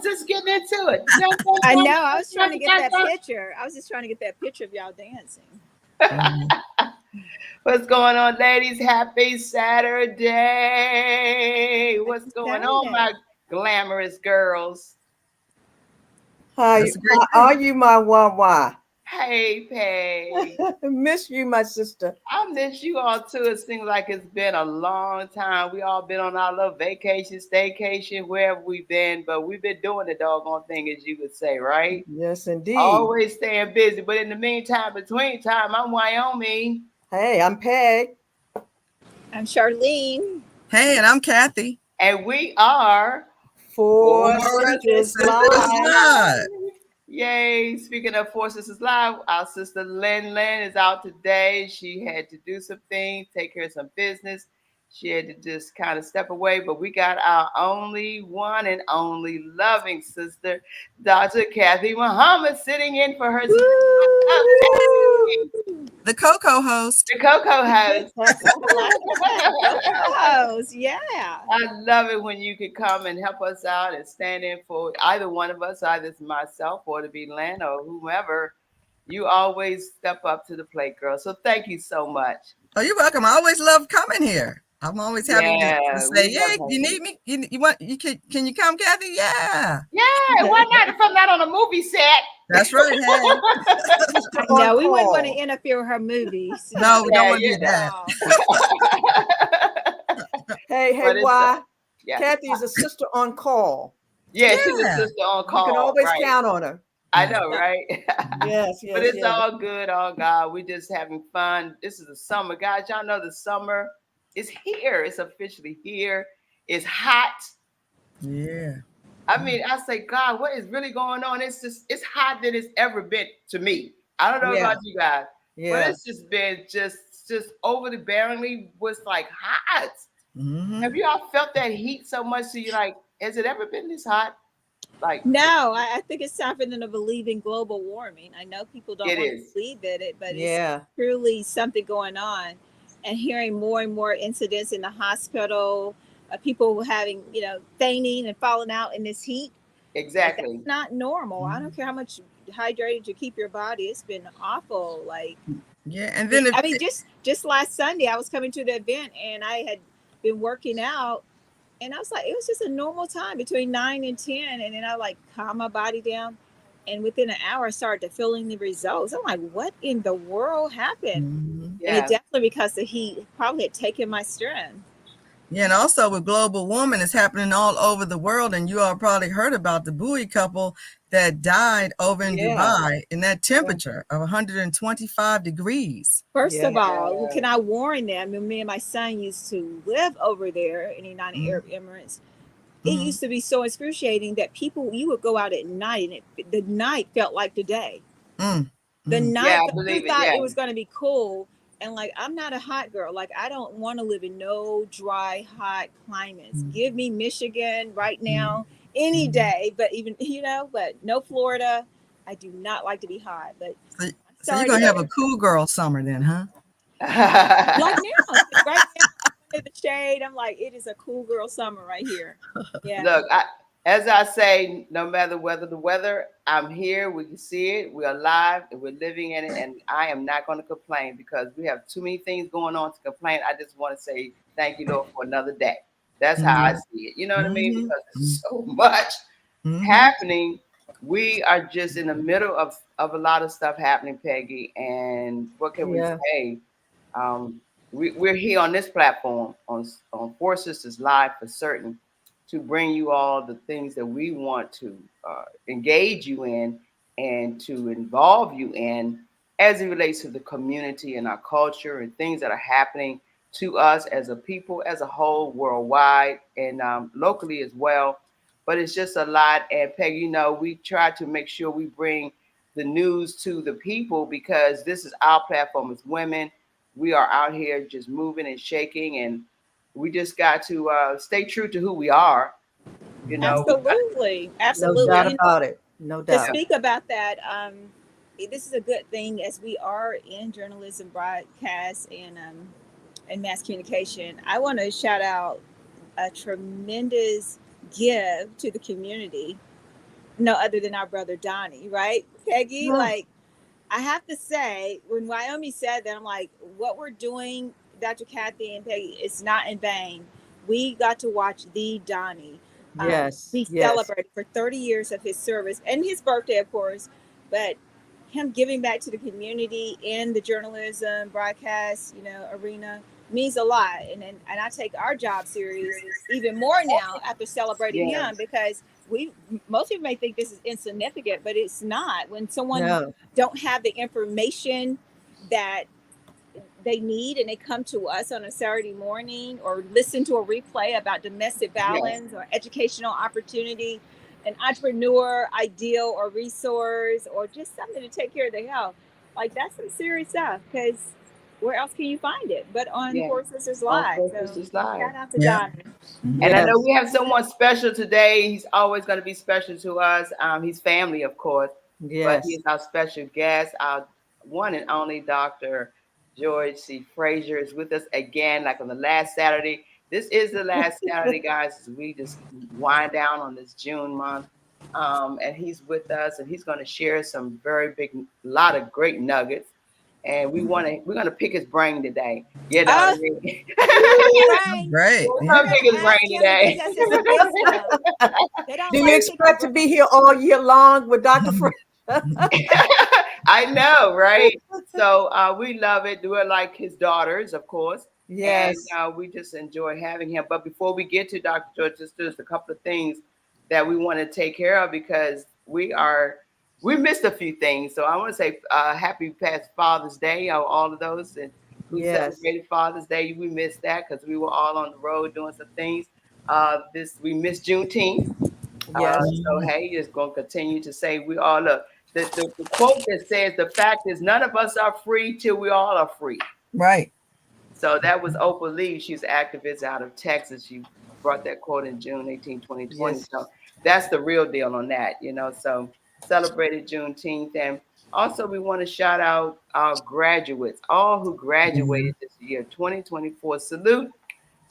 just getting into it. I know. I was trying to get that picture. I was just trying to get that picture of y'all dancing. What's going on, ladies? Happy Saturday. What's going on, my glamorous girls? Hi, how are you, my Wawa? Hey, Pay. Miss you, my sister. I miss you all too. It seems like it's been a long time. We all been on our little vacation, staycation, wherever we've been, but we've been doing the doggone thing, as you would say, right? Yes, indeed. Always staying busy. But in the meantime, between time, I'm Wyoming. Hey, I'm Peg. I'm Charlene. Hey, and I'm Kathy. And we are 4SistersLIVE. Yay. Speaking of 4SistersLIVE, our sister Lynn is out today. She had to do some things, take care of some business. She had to just kind of step away, but we got our only one and only loving sister, Dr. Kathy Muhammad, sitting in for her. The Coco host. The Coco host. Yeah. I love it when you can come and help us out and stand in for either one of us, either it's myself or to be Lynn or whomever. You always step up to the plate, girl. So thank you so much. Oh, you're welcome. I always love coming here. I'm always happy to say, yeah, you need me? You want? Can you come, Kathy? Yeah. Yeah. Why not? If I'm not on a movie set. That's right. Hey. No, we weren't going to interfere with her movies. No, we don't want to do that. Hey, why? Yeah. Kathy is a sister on call. Yeah, she's a sister on call. You can always count on her. I know, right? Yes. But it's all good, all God. We're just having fun. This is the summer, guys. Y'all know the summer is here. It's officially here. It's hot. Yeah. I mean, I say, God, what is really going on? It's hot than it's ever been to me. I don't know about you guys, but it's just been just overbearingly was like hot. Mm-hmm. Have you all felt that heat so much? So you're like, has it ever been this hot? Like, no, I think it's time for them to believe in global warming. I know people don't want to believe in it, but it's truly something going on. And hearing more and more incidents in the hospital, people having, fainting and falling out in this heat. Exactly. That's not normal. I don't care how much hydrated you keep your body. It's been awful. Like, yeah. And then just last Sunday, I was coming to the event and I had been working out. And I was like, it was just a normal time between 9 and 10. And then I calm my body down. And within an hour, I started feeling the results. I'm like, what in the world happened? Mm-hmm. Yeah. And it definitely because the heat probably had taken my strength. Yeah, and also with global warming, it's happening all over the world. And you all probably heard about the Bowie couple that died over in Dubai in that temperature of 125 degrees. First of all, can I warn them? Me and my son used to live over there in the United Arab Emirates. It used to be so excruciating that you would go out at night and the night felt like the day. The night, we thought it was going to be cool. And I'm not a hot girl. I don't want to live in no dry, hot climates. Give me Michigan right now, any day. But but no Florida. I do not like to be hot. But so you're going to have a cool girl summer then, huh? Right now, in the shade, I'm like, it is a cool girl summer right here. Yeah. Look, as I say, no matter the weather, I'm here. We can see it. We're alive and we're living in it. And I am not going to complain because we have too many things going on to complain. I just want to say thank you, Lord, for another day. That's how I see it. You know what I mean? Because there's so much happening. We are just in the middle of a lot of stuff happening, Peggy. And what can we say? We're here on this platform on 4SistersLIVE for certain to bring you all the things that we want to engage you in and to involve you in as it relates to the community and our culture and things that are happening to us as a people, as a whole, worldwide and locally as well. But it's just a lot. And Peggy, we try to make sure we bring the news to the people because this is our platform as women. We are out here just moving and shaking, and we just got to stay true to who we are. Absolutely. No doubt about it. No doubt. To speak about that, this is a good thing as we are in journalism, broadcast, and mass communication. I want to shout out a tremendous give to the community no other than our brother Donnie, right, Peggy? Like, I have to say, when Wyoming said that, I'm like, what we're doing, Dr. Kathy and Peggy, it's not in vain. We got to watch the Donnie be celebrated for 30 years of his service and his birthday, of course, but him giving back to the community in the journalism, broadcast, arena means a lot. And I take our job serious even more now after celebrating him, because most people may think this is insignificant, but it's not. When someone don't have the information that they need and they come to us on a Saturday morning or listen to a replay about domestic violence or educational opportunity, an entrepreneur ideal or resource, or just something to take care of their health, like, that's some serious stuff, because where else can you find it but on 4Sisters Live? On 4Sisters Live. Shout out to Donnie. And I know we have someone special today. He's always going to be special to us. He's family, of course, but he's our special guest. Our one and only Dr. George C. Fraser is with us again, like on the last Saturday. This is the last Saturday, guys. We just wind down on this June month. And he's with us, and he's going to share some lot of great nuggets. And we're gonna pick his brain today. Right. We're gonna pick his brain today. Do you expect to be here all year long with Dr. I know, right? So we love it. We're like his daughters, of course. Yes. And we just enjoy having him. But before we get to Dr. George, there's a couple of things that we want to take care of, because we missed a few things. So I want to say happy past Father's Day, all of those who celebrated Father's Day. We missed that because we were all on the road doing some things. We missed Juneteenth. So hey, just going to continue to say we all look. The quote that says, the fact is none of us are free till we all are free. Right. So that was Opal Lee. She's an activist out of Texas. She brought that quote in June 18, 2020. Yes. So that's the real deal on that, so celebrated Juneteenth. And also we want to shout out our graduates, all who graduated this year, 2024. Salute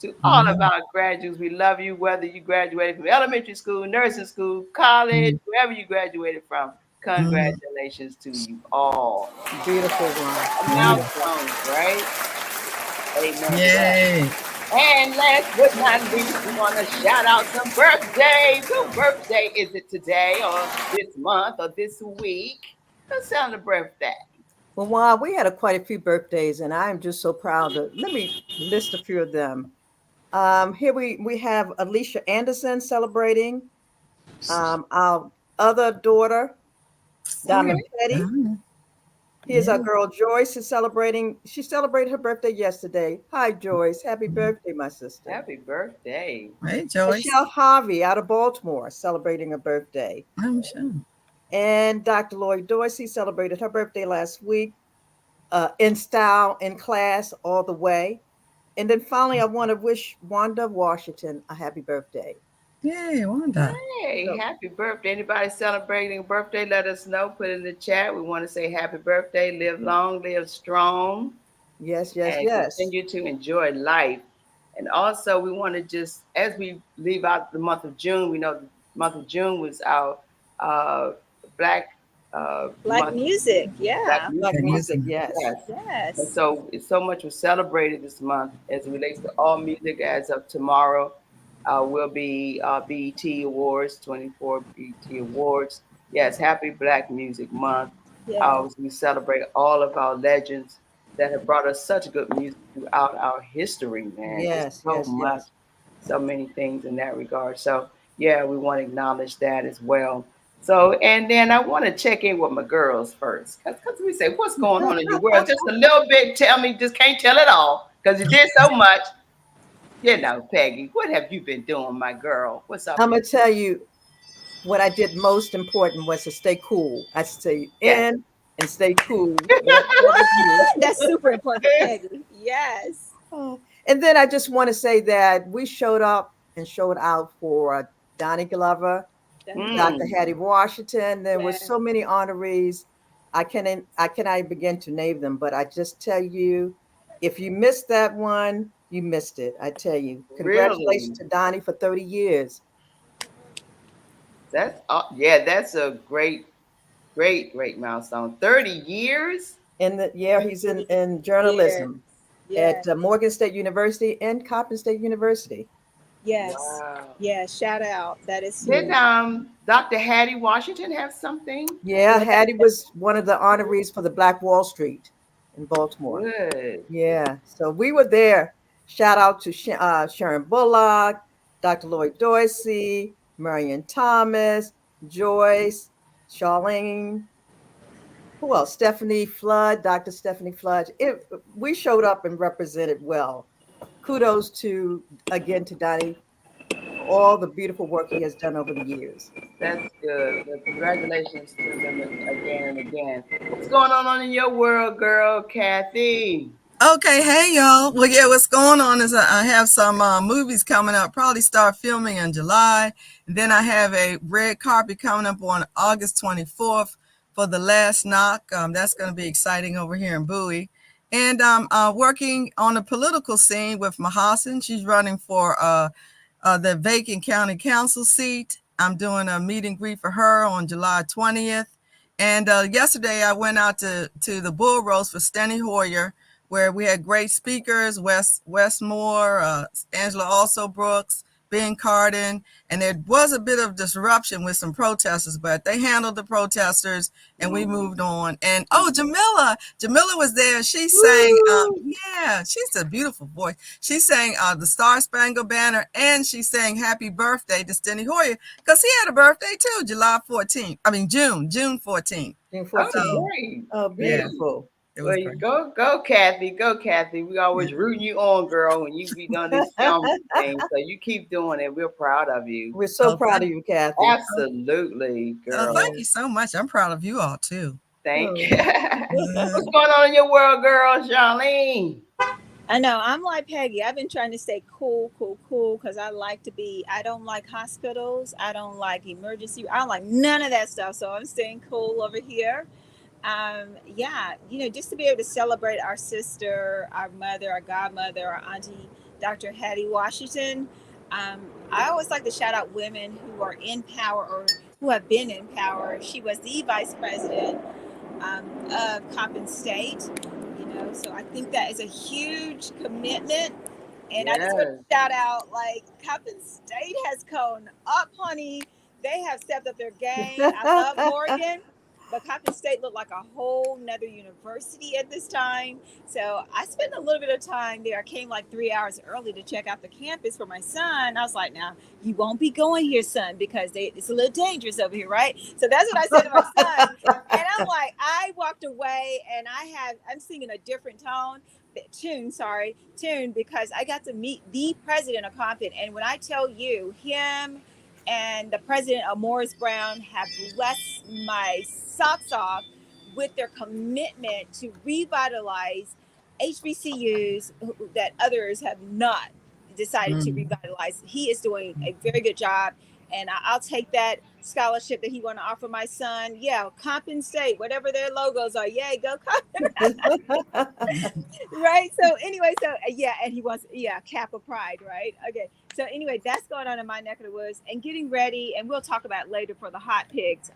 to all of our graduates. We love you, whether you graduated from elementary school, nursing school, college, wherever you graduated from. Congratulations to you all. Beautiful one. Milestones, right? Amen. Yay. And last but not least, we want to shout out some birthdays. Whose birthday is it today, or this month, or this week? Let's celebrate birthday. Well, wow, we had quite a few birthdays, and I'm just so proud to let me list a few of them. Here we have Alicia Anderson celebrating. Our other daughter, Donna Petty. Here's our girl Joyce is celebrating. She celebrated her birthday yesterday. Hi, Joyce. Happy birthday, my sister. Happy birthday. Hey, Joyce. Michelle Harvey out of Baltimore celebrating her birthday. I'm sure. And Dr. Lloyd Dorsey celebrated her birthday last week, in style, in class, all the way. And then finally, I want to wish Wanda Washington a happy birthday. Yay, Wanda. Hey, happy birthday. Anybody celebrating a birthday, let us know. Put it in the chat. We want to say happy birthday. Live long, live strong. Yes. Continue to enjoy life. And also, we want to just, as we leave out the month of June, we know the month of June was our Black music. Black music, yes. And so so much was celebrated this month as it relates to all music. As of tomorrow, will be BET Awards, 24 BET Awards. Yes, happy Black Music Month. We celebrate all of our legends that have brought us such good music throughout our history, man. Yes, much, so many things in that regard. So yeah, we want to acknowledge that as well. So, and then I want to check in with my girls first, because we say, what's going on in your world? Just a little bit. Tell me, just can't tell it all, because you did so much. Peggy, what have you been doing, my girl? What's up? I'm going to tell you what I did most important was to stay cool. I stay in and stay cool. That's super important, Peggy. Yes. And then I just want to say that we showed up and showed out for Donnie Glover, Dr. Hattie Washington. There were so many honorees. I cannot begin to name them, but I just tell you, if you missed that one, you missed it. I tell you. Congratulations to Donnie for 30 years. That's a great milestone. 30 years. He's in Yeah. journalism Yeah. at Morgan State University and Coppin State University. Yes. Wow. Yeah. Shout out. That is Did huge. Dr. Hattie Washington have something? Yeah, Yeah. Hattie was one of the honorees for the Black Wall Street in Baltimore. Good. Yeah, so we were there. Shout out to Sharon Bullock, Dr. Lloyd Dorsey, Marion Thomas, Joyce, Charlene. Who else? Stephanie Flood, Dr. Stephanie Flood. We showed up and represented well. Kudos again to Donnie for all the beautiful work he has done over the years. That's good. Well, congratulations to them again and again. What's going on in your world, girl, Kathy? Okay, hey y'all. Well, yeah, what's going on is I have some movies coming up. Probably start filming in July. And then I have a red carpet coming up on August 24th for The Last Knock. That's going to be exciting over here in Bowie. And I'm working on the political scene with Mahasan. She's running for the vacant county council seat. I'm doing a meet and greet for her on July 20th. And yesterday I went out to the Bull Roast for Steny Hoyer, where we had great speakers, Wes Moore, Angela Also Brooks, Ben Cardin, and there was a bit of disruption with some protesters, but they handled the protesters and we moved on. And Jamila was there. She sang, she's a beautiful voice. She sang the Star Spangled Banner, and she sang Happy Birthday to Steny Hoyer because he had a birthday too, June 14th. June 14th. Oh, great. Oh, beautiful. Well, you go, Kathy. Go, Kathy. We always rooting you on, girl, when you be doing these films and things. So you keep doing it. We're proud of you. We're so proud of you, Kathy. Absolutely, girl. Thank you so much. I'm proud of you all too. Thank you. What's going on in your world, girl, Charlene? I know. I'm like Peggy. I've been trying to stay cool, because I don't like hospitals. I don't like emergency. I don't like none of that stuff. So I'm staying cool over here. Just to be able to celebrate our sister, our mother, our godmother, our auntie, Dr. Hattie Washington. I always like to shout out women who are in power or who have been in power. She was the vice president of Coppin State, so I think that is a huge commitment. And I just want to shout out, Coppin State has gone up, honey. They have stepped up their game. I love Morgan. But Coppin State looked like a whole nother university at this time. So I spent a little bit of time there. I came 3 hours early to check out the campus for my son. I was like, now, you won't be going here, son, because it's a little dangerous over here, right? So that's what I said to my son. And I'm like, I walked away and I'm singing a different tune, because I got to meet the president of Coppin. And when I tell you, him and the president of Morris Brown have blessed my socks off with their commitment to revitalize HBCUs that others have not decided to revitalize. He is doing a very good job, and I'll take that scholarship that he want to offer my son. Yeah, Coppin State, whatever their logos are. Yay, go Coppin. Right? So anyway, and he wants, Kappa Pride, right? Okay. So anyway, that's going on in my neck of the woods and getting ready. And we'll talk about later for the hot picks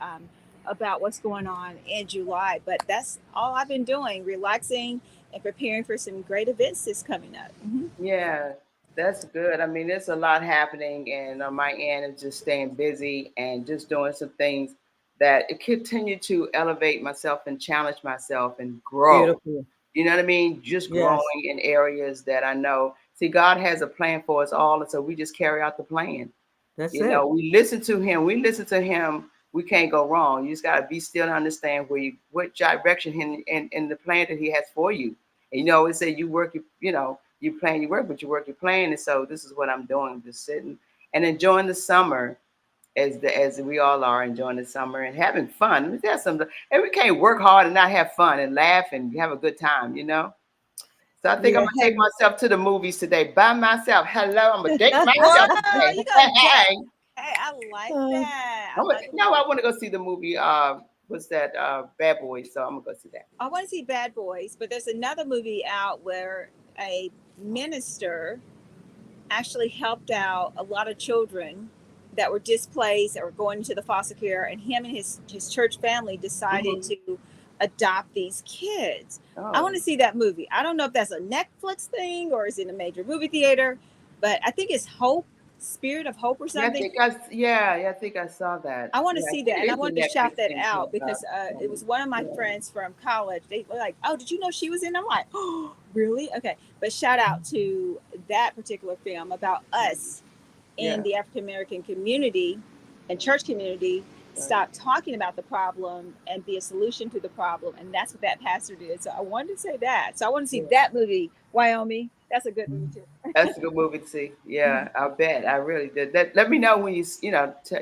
about what's going on in July. But that's all I've been doing, relaxing and preparing for some great events that's coming up. Mm-hmm. Yeah, that's good. I mean, there's a lot happening, and on my end, it's just staying busy and just doing some things that continue to elevate myself and challenge myself and grow. Beautiful. You know what I mean? Just growing in areas that I know. See, God has a plan for us all, and so we just carry out the plan. That's you it. know, we listen to him. We can't go wrong. You just got to be still and understand what direction in the plan that he has for you. And you always say you work, you plan your work, but you work your plan. And so this is what I'm doing, just sitting and enjoying the summer as we all are enjoying the summer and having fun. That's something, and we can't work hard and not have fun and laugh and have a good time, So I think I'm gonna take myself to the movies today by myself. Hello, I'm gonna date myself today. Hey, I like that. I want to go see the movie. What's that? Bad Boys. So I'm gonna go see that. I want to see Bad Boys, but there's another movie out where a minister actually helped out a lot of children that were displaced or going into the foster care, and him and his church family decided to adopt these kids. I want to see that movie. I don't know if that's a Netflix thing or is it a major movie theater, but I think it's Hope, Spirit of Hope or something. I think I saw that. I want to see that, and I wanted to shout that out because because it was one of my friends from college. They were like, "Oh, did you know she was in?" I'm like, "Oh, really?" Okay, but shout out to that particular film about us in the African American community and church community. Stop talking about the problem and be a solution to the problem, and that's what that pastor did. So I wanted to say that. So I want to see that movie, Wyoming. That's a good movie too. That's a good movie to see. Yeah, I'll bet. I really did. Let me know when you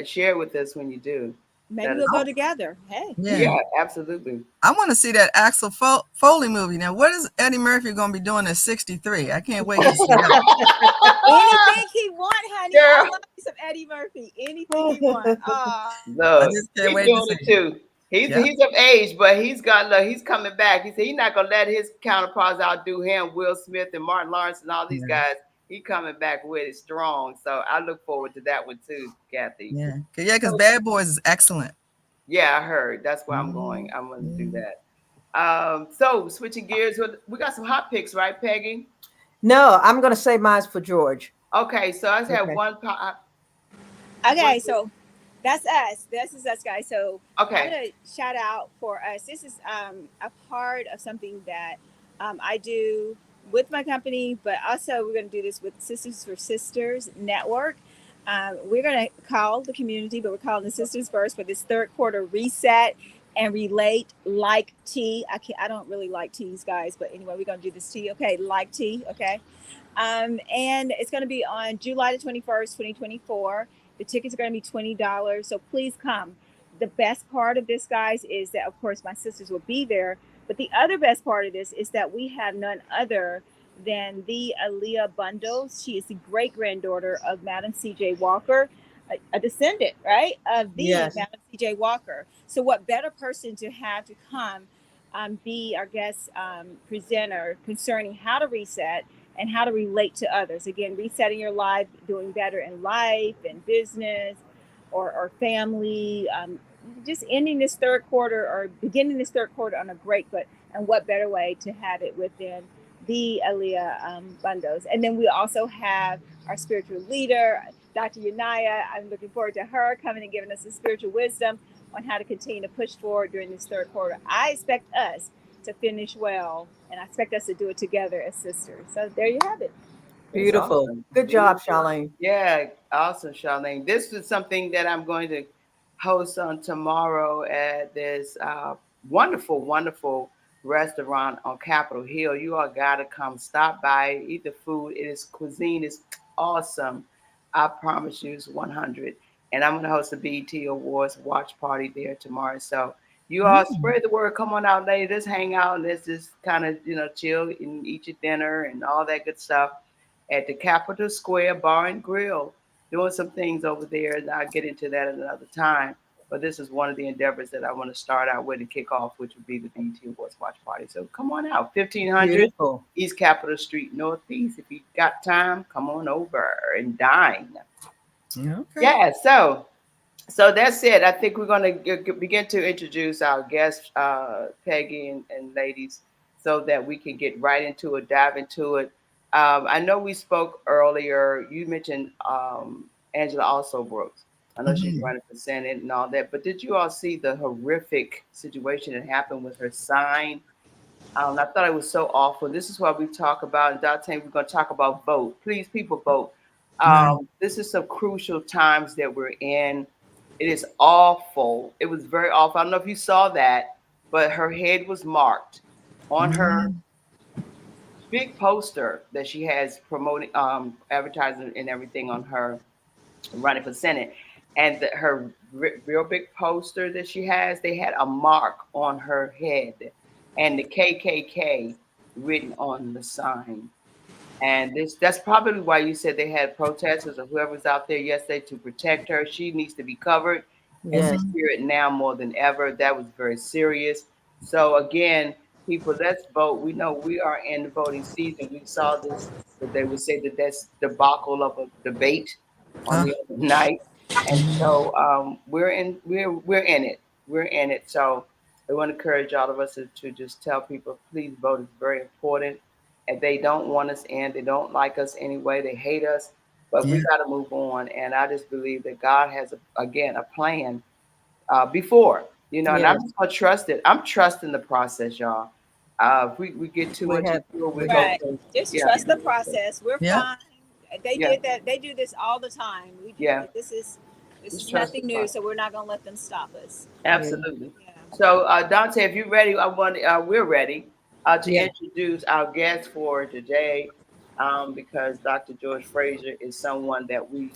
share with us when you do. Maybe we'll go together. Hey. Yeah, absolutely. I want to see that Axel Foley movie. Now, what is Eddie Murphy going to be doing at 63? I can't wait to see that. Anything he want, honey. Girl. I love you some Eddie Murphy. Anything he want. Look, I just can't wait to see it too. He's of age, but he's coming back. He said he's not gonna let his counterparts outdo him, Will Smith and Martin Lawrence and all these guys. He coming back with it strong. So I look forward to that one too, Kathy. Yeah, because Bad Boys is excellent. Yeah, I heard. That's where I'm going. I'm going to do that. So switching gears, we got some hot picks, right, Peggy? No, I'm going to say mine's for George. Okay, so I have one. Okay, so that's us. This is us, guys. So I'm going to shout out for us. This is a part of something that I do with my company, but also we're going to do this with Sisters for Sisters Network. We're going to call the community, but we're calling the sisters first for this third quarter reset and relate like tea. I don't really like teas, guys, but anyway, we're going to do this tea. Okay, like tea. Okay. And it's going to be on July the 21st, 2024. The tickets are going to be $20. So please come. The best part of this, guys, is that, of course, my sisters will be there. But the other best part of this is that we have none other than the Aaliyah Bundles. She is the great-granddaughter of Madam C.J. Walker, a descendant, right, of the Madam C.J. Walker. So what better person to have to come be our guest presenter concerning how to reset and how to relate to others. Again, resetting your life, doing better in life and business or family, just ending this third quarter or beginning this third quarter on a great foot. And what better way to have it within the Aaliyah Bundles. And then we also have our spiritual leader, Dr. Yanaya. I'm looking forward to her coming and giving us some spiritual wisdom on how to continue to push forward during this third quarter. I expect us to finish well, and I expect us to do it together as sisters. So there you have it. Beautiful. Awesome. Good job, Charlene. Yeah, awesome, Charlene. This is something that I'm going to host on tomorrow at this wonderful, wonderful restaurant on Capitol Hill. You all gotta come stop by, eat the food. Cuisine is awesome. I promise you, it's 100. And I'm gonna host the BET Awards watch party there tomorrow. So you all spread the word. Come on out, ladies. Let's hang out and let's just kind of chill and eat your dinner and all that good stuff at the Capitol Square Bar and Grill. Doing some things over there, and I'll get into that at another time. But this is one of the endeavors that I want to start out with and kick off, which would be the BET Awards watch party. So come on out, 1500 East Capitol Street Northeast. If you got time, come on over and dine. Okay. Yeah, so that's it. I think we're going to begin to introduce our guests, Peggy and ladies, so that we can get right into it, dive into it. I know we spoke earlier. You mentioned Angela also Brooks. I know she's running for Senate and all that, but did you all see the horrific situation that happened with her sign? I thought it was so awful. This is what we talk about. And Dr. we're going to talk about vote. Please, people, vote. This is some crucial times that we're in. It is awful. It was very awful. I don't know if you saw that, but her head was marked on her big poster that she has promoting, advertising and everything on her running for Senate. And her real big poster that she has, they had a mark on her head and the KKK written on the sign. And that's probably why you said they had protesters or whoever's out there yesterday to protect her. She needs to be covered and secure it now more than ever. That was very serious. So again, people, let's vote. We know we are in the voting season. We saw this, that they would say that that's debacle of a debate on the other night. And so we're in it. We're in it. So I want to encourage all of us to just tell people, please vote. It's very important. And they don't want us in. They don't like us anyway. They hate us. But we got to move on. And I just believe that God has, a plan before, and I'm just going to trust it. I'm trusting the process, y'all. If we get too much into it, we go. Right. Just trust the process. We're fine. They did that. They do this all the time. This is nothing new, so we're not going to let them stop us. Absolutely. Yeah. So Dante, if you're ready, we're ready to introduce our guest for today, because Dr. George Fraser is someone that we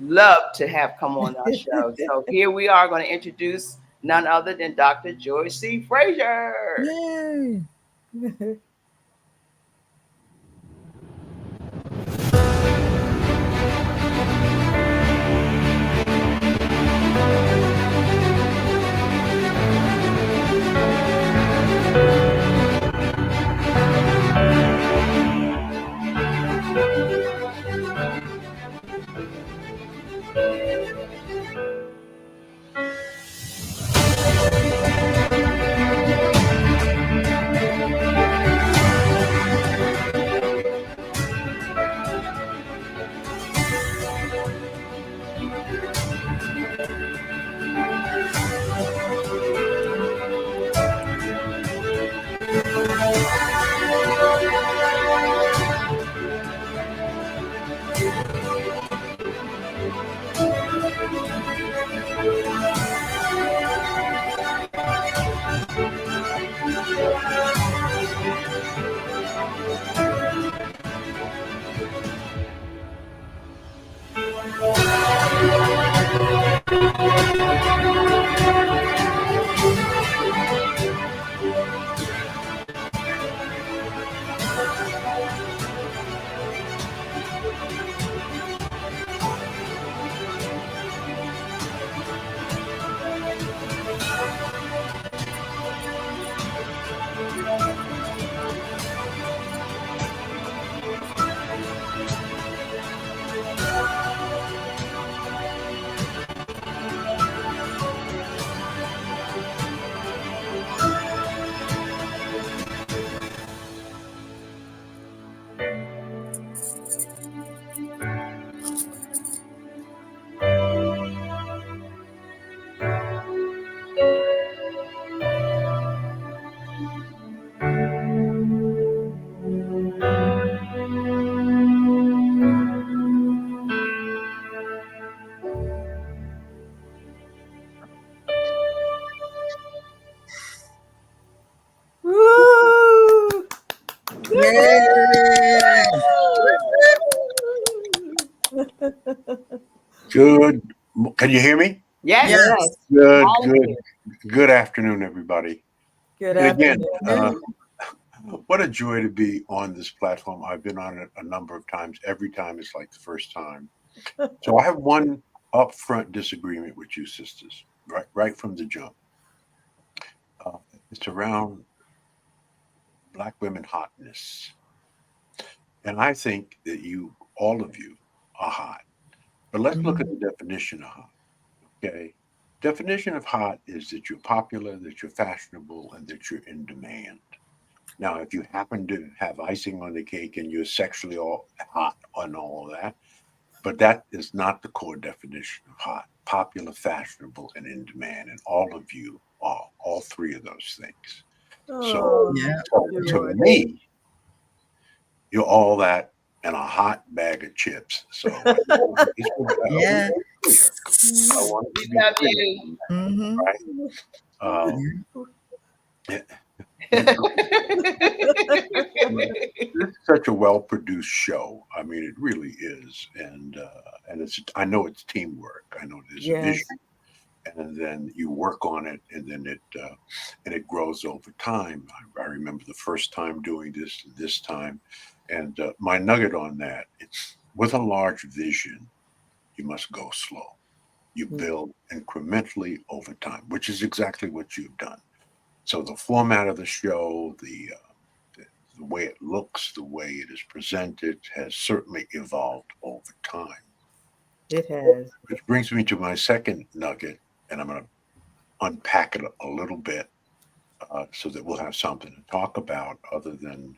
love to have come on our show. So here we are going to introduce none other than Dr. George C. Fraser. Yay! Woo! Yay! Good. Can you hear me? Yes. Good afternoon, everybody. Good and again, afternoon. what a joy to be on this platform. I've been on it a number of times. Every time it's like the first time. So I have one upfront disagreement with you, sisters, right from the jump. It's around Black women hotness. And I think that all of you are hot. But let's look at the definition of hot. Okay. Definition of hot is that you're popular, that you're fashionable, and that you're in demand. Now, if you happen to have icing on the cake and you're sexually all hot and all that, but that is not the core definition of hot. Popular, fashionable, and in demand. And all of you are all three of those things. So to me, you're all that and a hot bag of chips. So I want to be clear. I want to be clear. Right? It's such a well-produced show. I mean, it really is, and I know it's teamwork. I know there's a vision, and then you work on it, and then it grows over time. I remember the first time doing this time, and my nugget on that: it's with a large vision, you must go slow. You build incrementally over time, which is exactly what you've done. So the format of the show, the way it looks, the way it is presented has certainly evolved over time. It has. Which brings me to my second nugget, and I'm going to unpack it a little bit so that we'll have something to talk about other than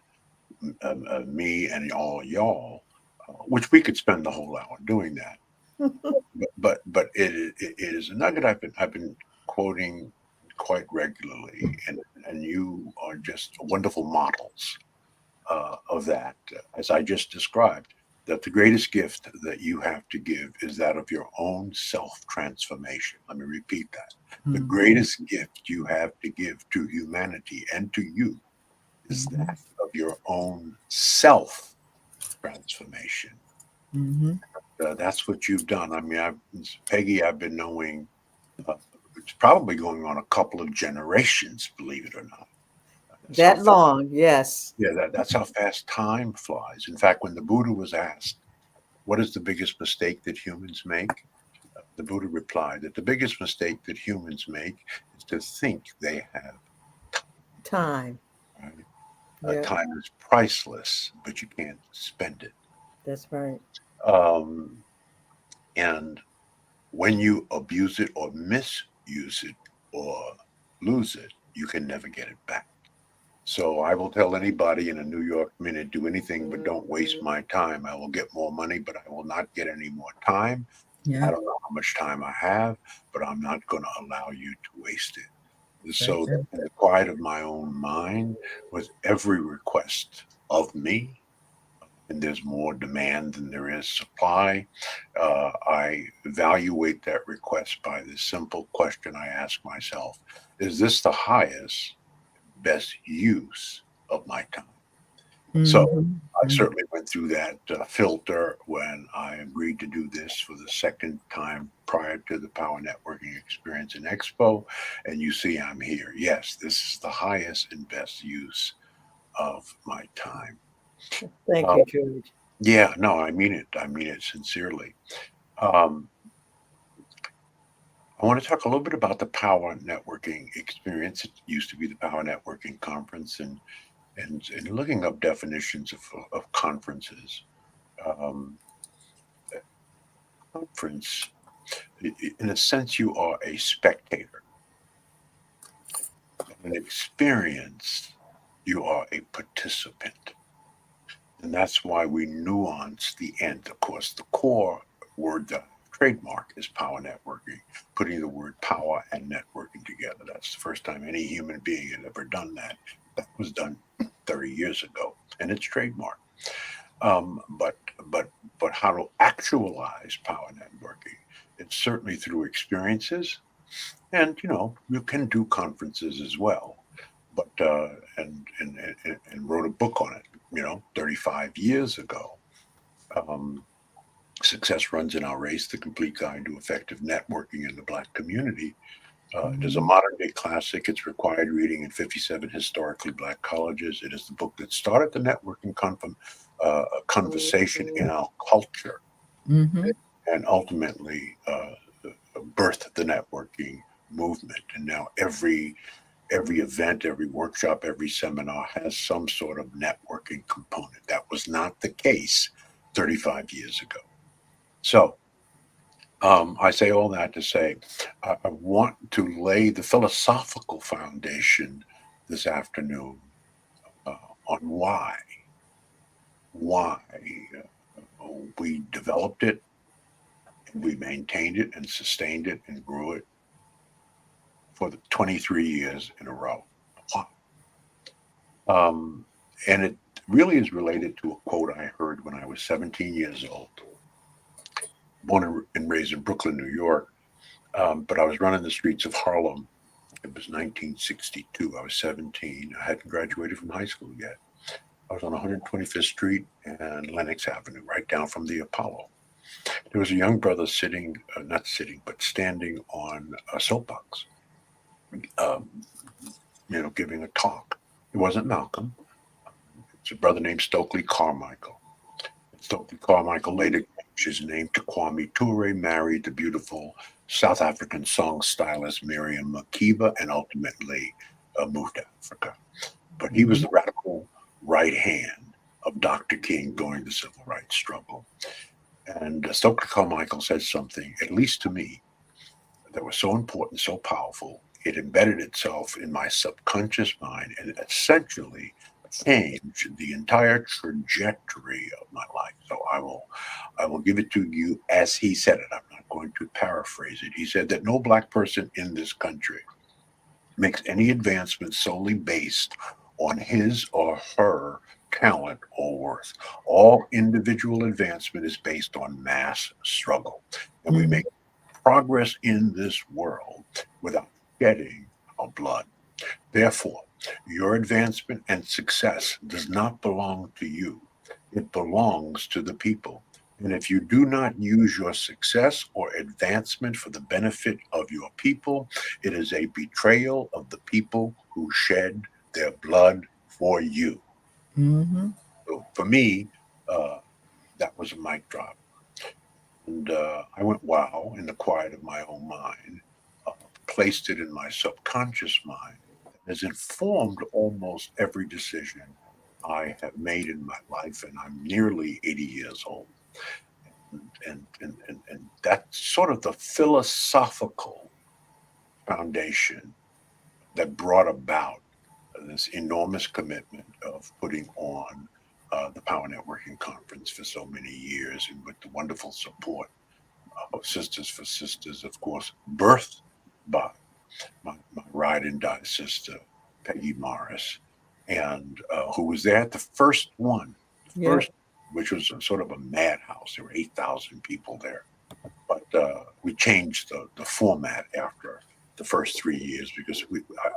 me and all y'all, which we could spend the whole hour doing that. But it is a nugget I've been quoting quite regularly, and you are just wonderful models of that, as I just described. That the greatest gift that you have to give is that of your own self transformation. Let me repeat that. The greatest gift you have to give to humanity and to you is that of your own self transformation. That's what you've done. I mean, Peggy, I've been knowing, it's probably going on a couple of generations, believe it or not. That long, yes. Yeah, that's how fast time flies. In fact, when the Buddha was asked, what is the biggest mistake that humans make? The Buddha replied that the biggest mistake that humans make is to think they have time. Right? Yeah. Time is priceless, but you can't spend it. That's right. And when you abuse it or misuse it or lose it, you can never get it back. So I will tell anybody in a New York minute, do anything but don't waste my time. I will get more money, but I will not get any more time. I don't know how much time I have, but I'm not going to allow you to waste it. So in the quiet of my own mind, with every request of me, and there's more demand than there is supply, I evaluate that request by this simple question I ask myself: is this the highest, best use of my time? So I certainly went through that filter when I agreed to do this for the second time prior to the Power Networking Experience in Expo. And you see I'm here. Yes, this is the highest and best use of my time. Thank you, George. Yeah, no, I mean it. I mean it sincerely. I want to talk a little bit about the Power Networking Experience. It used to be the Power Networking Conference, and looking up definitions of conferences. Conference, in a sense, you are a spectator. An experience, you are a participant. And that's why we nuance the end. Of course, the core word, the trademark, is power networking, putting the word power and networking together. That's the first time any human being had ever done that. That was done 30 years ago, and it's trademark. But how to actualize power networking? It's certainly through experiences, and you can do conferences as well. But and wrote a book on it, 35 years ago. Success Runs in Our Race: The Complete Guide to Effective Networking in the Black Community. It is a modern day classic. It's required reading in 57 historically Black colleges. It is the book that started the networking conversation in our culture, and ultimately birthed the networking movement. And now every event, every workshop, every seminar has some sort of networking component. That was not the case 35 years ago. So I say all that to say I want to lay the philosophical foundation this afternoon on why we developed it, and we maintained it and sustained it and grew it for the 23 years in a row. And it really is related to a quote I heard when I was 17 years old, born and raised in Brooklyn, New York. But I was running the streets of Harlem. It was 1962. I was 17. I hadn't graduated from high school yet. I was on 125th Street and Lenox Avenue, right down from the Apollo. There was a young brother standing on a soapbox, giving a talk. It wasn't Malcolm. It's a brother named Stokely Carmichael. Stokely Carmichael later changed his name to Kwame Ture, married the beautiful South African song stylist Miriam Makeba, and ultimately moved to Africa. But he was the radical right hand of Dr. King during the civil rights struggle. And Stokely Carmichael said something, at least to me, that was so important, so powerful. It embedded itself in my subconscious mind and essentially changed the entire trajectory of my life. So I will give it to you as he said it. I'm not going to paraphrase it. He said that no Black person in this country makes any advancement solely based on his or her talent or worth. All individual advancement is based on mass struggle. And we make progress in this world without shedding our blood. Therefore, your advancement and success does not belong to you. It belongs to the people. And if you do not use your success or advancement for the benefit of your people, it is a betrayal of the people who shed their blood for you. So for me, that was a mic drop. And I went, wow, in the quiet of my own mind, placed it in my subconscious mind, has informed almost every decision I have made in my life. And I'm nearly 80 years old. And that's sort of the philosophical foundation that brought about this enormous commitment of putting on the Power Networking Conference for so many years, and with the wonderful support of Sisters for Sisters, of course, birthed by my ride and die sister, Peggy Morris, and who was there at the first one, first, which was sort of a madhouse. There were 8,000 people there. But we changed the format after the first 3 years because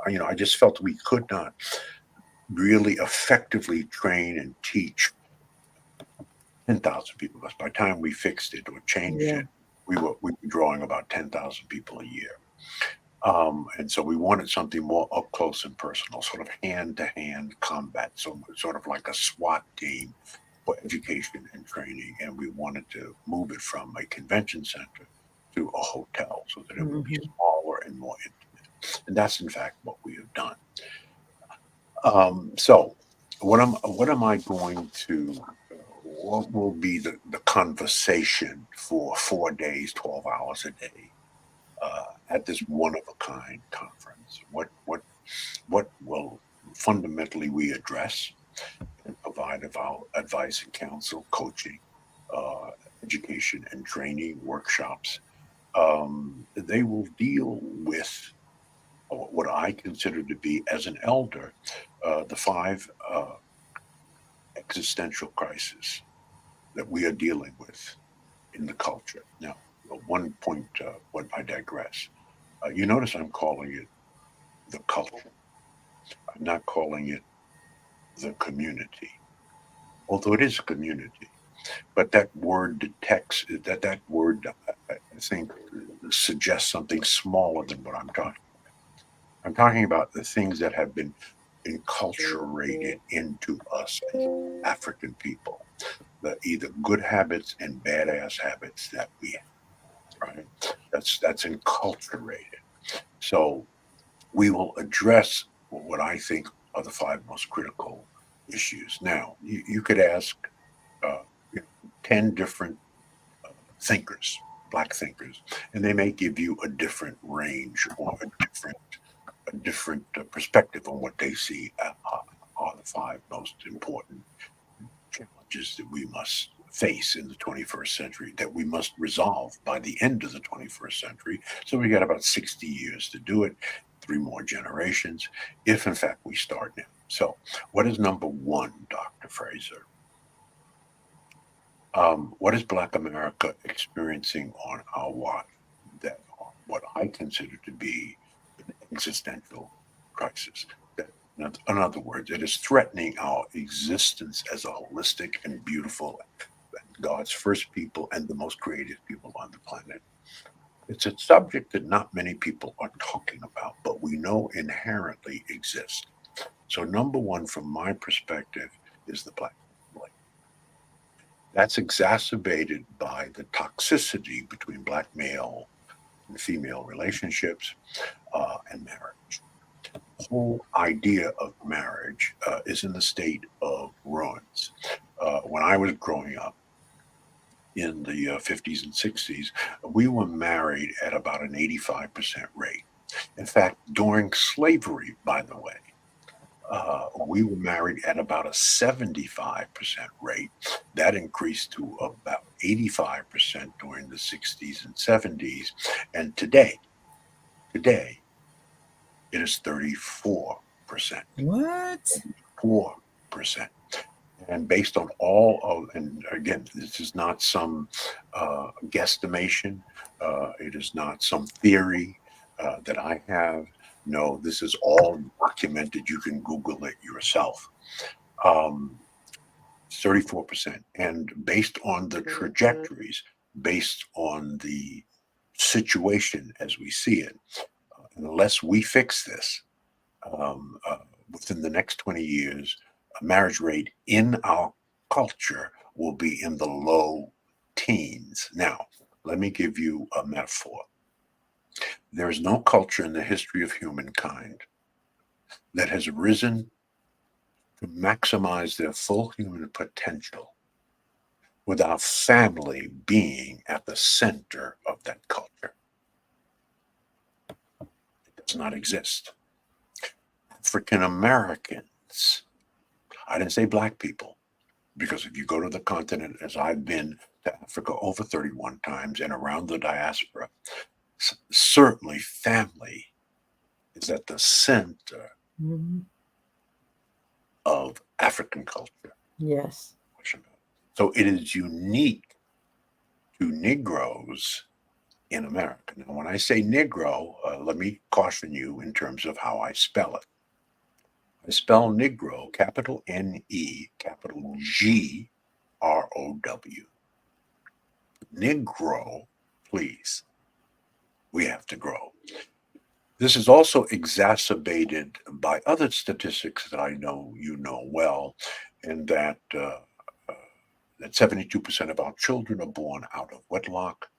I just felt we could not really effectively train and teach 10,000 people. Because by the time we fixed it or changed it, we were drawing about 10,000 people a year. And so we wanted something more up close and personal, sort of hand-to-hand combat, so sort of like a SWAT team for education and training. And we wanted to move it from a convention center to a hotel so that it would be smaller and more intimate. And that's in fact what we have done. So what am I going to, what will be the conversation for 4 days, 12 hours a day at this one-of-a-kind conference? What will fundamentally we address and provide about advice and counsel, coaching, education and training, workshops? They will deal with what I consider to be, as an elder, the 5 existential crises that we are dealing with in the culture. Now, one point, when I digress, you notice I'm calling it the culture. I'm not calling it the community, although it is a community. But that word detects that word, I think, suggests something smaller than what I'm talking about. I'm talking about the things that have been enculturated into us as African people, the either good habits and badass habits that we have, right? That's enculturated. So we will address what I think are the 5 most critical issues. Now, you could ask uh, 10 different thinkers, Black thinkers, and they may give you a different range or a different perspective on what they see are the 5 most important challenges that we must face in the 21st century, that we must resolve by the end of the 21st century. So we got about 60 years to do it, 3 more generations, if in fact we start now. So what is number 1, Dr. Fraser? What is Black America experiencing on our watch that are what I consider to be an existential crisis? That, in other words, it is threatening our existence as a holistic and beautiful, God's first people and the most creative people on the planet. It's a subject that not many people are talking about, but we know inherently exists. So, number 1, from my perspective, is the Black family. That's exacerbated by the toxicity between Black male and female relationships and marriage. The whole idea of marriage is in the state of ruins. When I was growing up, in the 50s and 60s, we were married at about an 85% rate. In fact, during slavery, by the way, we were married at about a 75% rate. That increased to about 85% during the 60s and 70s. And today, it is 34%. What? 4%. And based on all of, and again, this is not some guesstimation. It is not some theory that I have. No, this is all documented. You can Google it yourself. 34%. And based on the trajectories, based on the situation as we see it, unless we fix this, within the next 20 years, a marriage rate in our culture will be in the low teens. Now, let me give you a metaphor. There is no culture in the history of humankind that has risen to maximize their full human potential without family being at the center of that culture. It does not exist. African Americans, I didn't say black people, because if you go to the continent, as I've been to Africa over 31 times and around the diaspora, certainly family is at the center of African culture. Yes. So it is unique to Negroes in America. Now, when I say Negro, let me caution you in terms of how I spell it. I spell Negro, capital N-E, capital G-R-O-W. Negro, please. We have to grow. This is also exacerbated by other statistics that I know you know well, and that 72% of our children are born out of wedlock,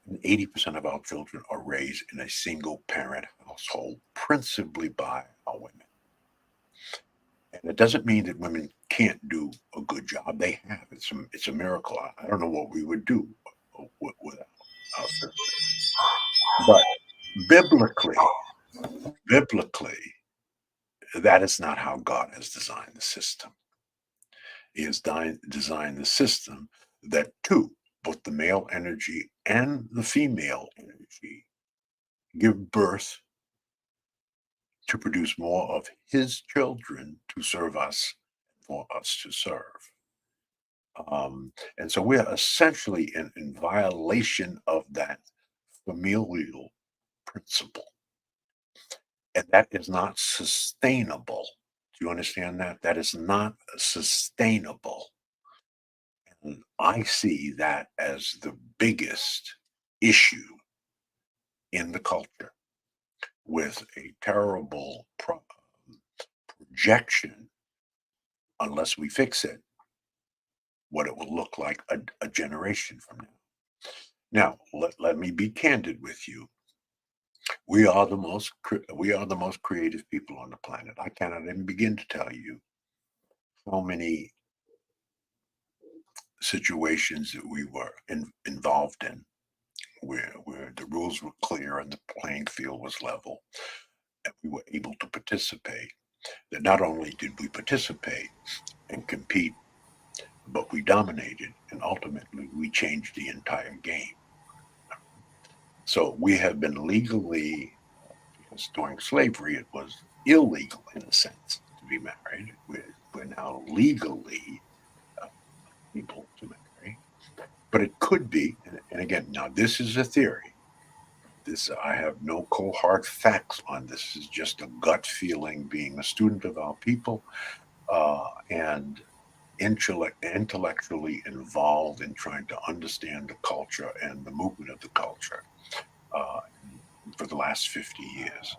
and 80% of our children are raised in a single parent household, principally by our women. And it doesn't mean that women can't do a good job. They have. It's a miracle. I don't know what we would do without our sisters. But biblically, that is not how God has designed the system. He has designed the system that both the male energy and the female energy, give birth to produce more of his children to serve us, for us to serve. And so we're essentially in violation of that familial principle. And that is not sustainable. Do you understand that? That is not sustainable. And I see that as the biggest issue in the culture, with a terrible projection, unless we fix it, what it will look like a generation from now. Now, let me be candid with you. We are the most creative people on the planet. I cannot even begin to tell you how many situations that we were involved in, where the rules were clear and the playing field was level, and we were able to participate. That not only did we participate and compete, but we dominated, and ultimately we changed the entire game. So we have been legally, because during slavery it was illegal in a sense to be married. We're now legally able to marry, but it could be, and again, now this is a theory. I have no cold hard facts on this. This is just a gut feeling, being a student of our people, and intellectually involved in trying to understand the culture and the movement of the culture for the last 50 years.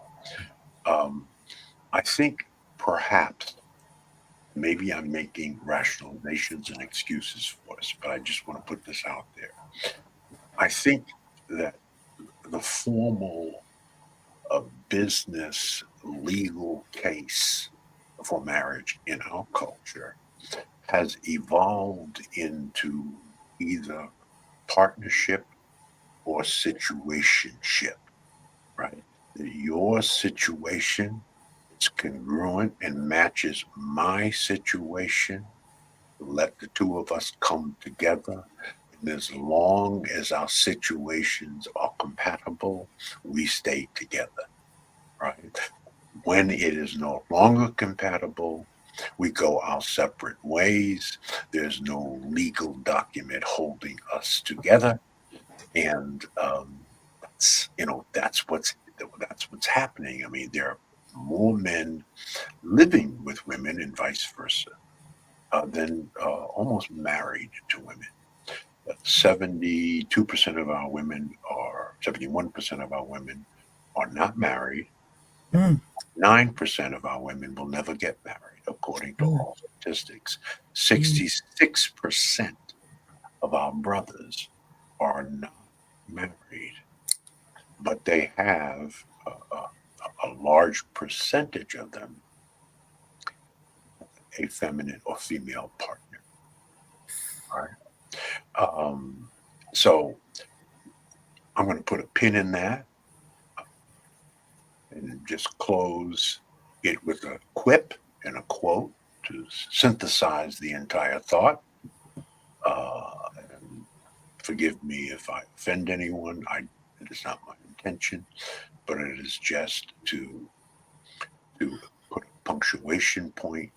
I think perhaps maybe I'm making rationalizations and excuses for us, but I just want to put this out there. I think that the formal business legal case for marriage in our culture has evolved into either partnership or situationship, right? Your situation is congruent and matches my situation. Let the two of us come together. And as long as our situations are compatible, we stay together, right? When it is no longer compatible, we go our separate ways. There's no legal document holding us together, and that's what's happening. I mean, there are more men living with women and vice versa than almost married to women. 72% of our women are 71% of our women are not married. 9% of our women will never get married, according to all statistics. 66% of our brothers are not married, but they have a large percentage of them a feminine or female partner. All right. So I'm going to put a pin in that and just close it with a quip and a quote to synthesize the entire thought. And forgive me if I offend anyone. It is not my intention, but it is just to put a punctuation point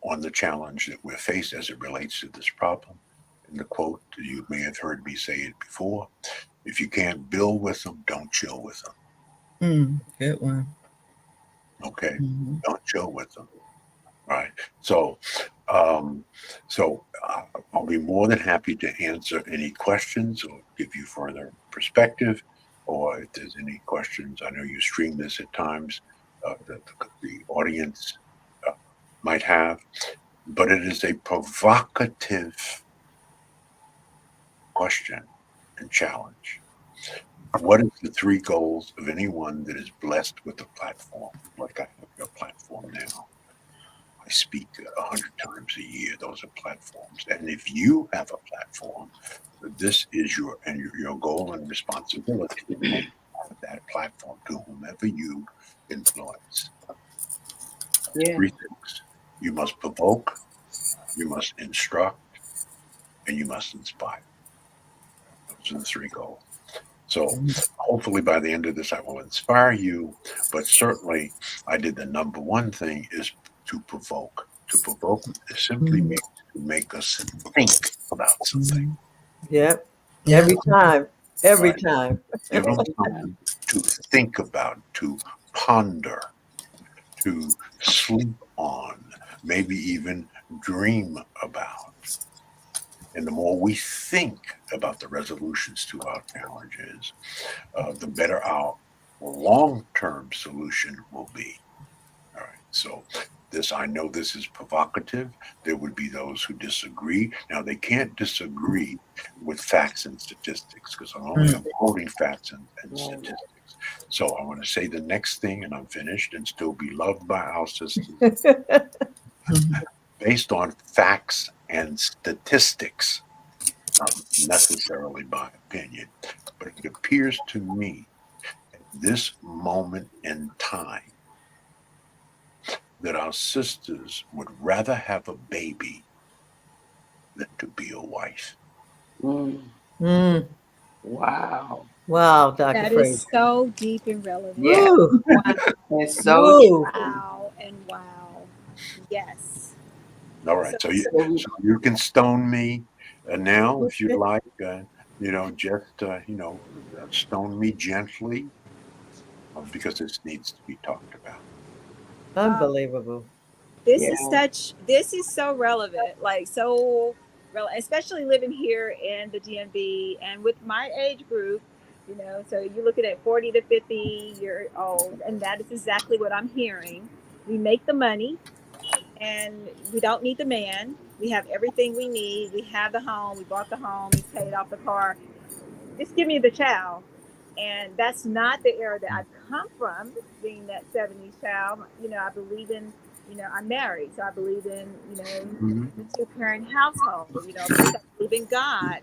on the challenge that we're faced as it relates to this problem. And the quote, you may have heard me say it before: if you can't build with them, don't chill with them. Good one. Okay, don't chill with them. Right. So, I'll be more than happy to answer any questions or give you further perspective, or if there's any questions. I know you stream this at times that the audience might have, but it is a provocative question and challenge. What is the three goals of anyone that is blessed with a platform like I have your platform now? I speak 100 times a year. Those are platforms. And if you have a platform, this is your goal and responsibility to make that platform to whomever you influence. Yeah. Three things. You must provoke, you must instruct, and you must inspire. Those are the three goals. So hopefully by the end of this, I will inspire you. But certainly I did the number one thing is to provoke. To provoke simply means to make us think about something. Yep. Every time. Every Right. time. Give them something to think about, to ponder, to sleep on, maybe even dream about. And the more we think about the resolutions to our challenges, the better our long-term solution will be. All right. So I know this is provocative. There would be those who disagree. Now they can't disagree with facts and statistics because I'm only quoting facts and statistics. So I want to say the next thing, and I'm finished, and still be loved by our sisters based on facts and statistics, not necessarily by opinion. But it appears to me at this moment in time that our sisters would rather have a baby than to be a wife. Wow. Wow, Dr. That Fraser. is so deep and relevant. Yeah. Woo. It's so Woo. Wow and wow. Yes. All right. So you can stone me now if you like, stone me gently because this needs to be talked about. Unbelievable. This is so relevant, like so relevant, especially living here in the DMV and with my age group, so you're looking at 40 to 50-year old, and that is exactly what I'm hearing. We make the money and we don't need the man. We have everything we need. We have the home. We bought the home. We paid off the car. Just give me the child. And that's not the era that I've come from, being that 70s child. I believe in I'm married, so I believe in, Mhm. the two-parent household. Of course, I believe in God.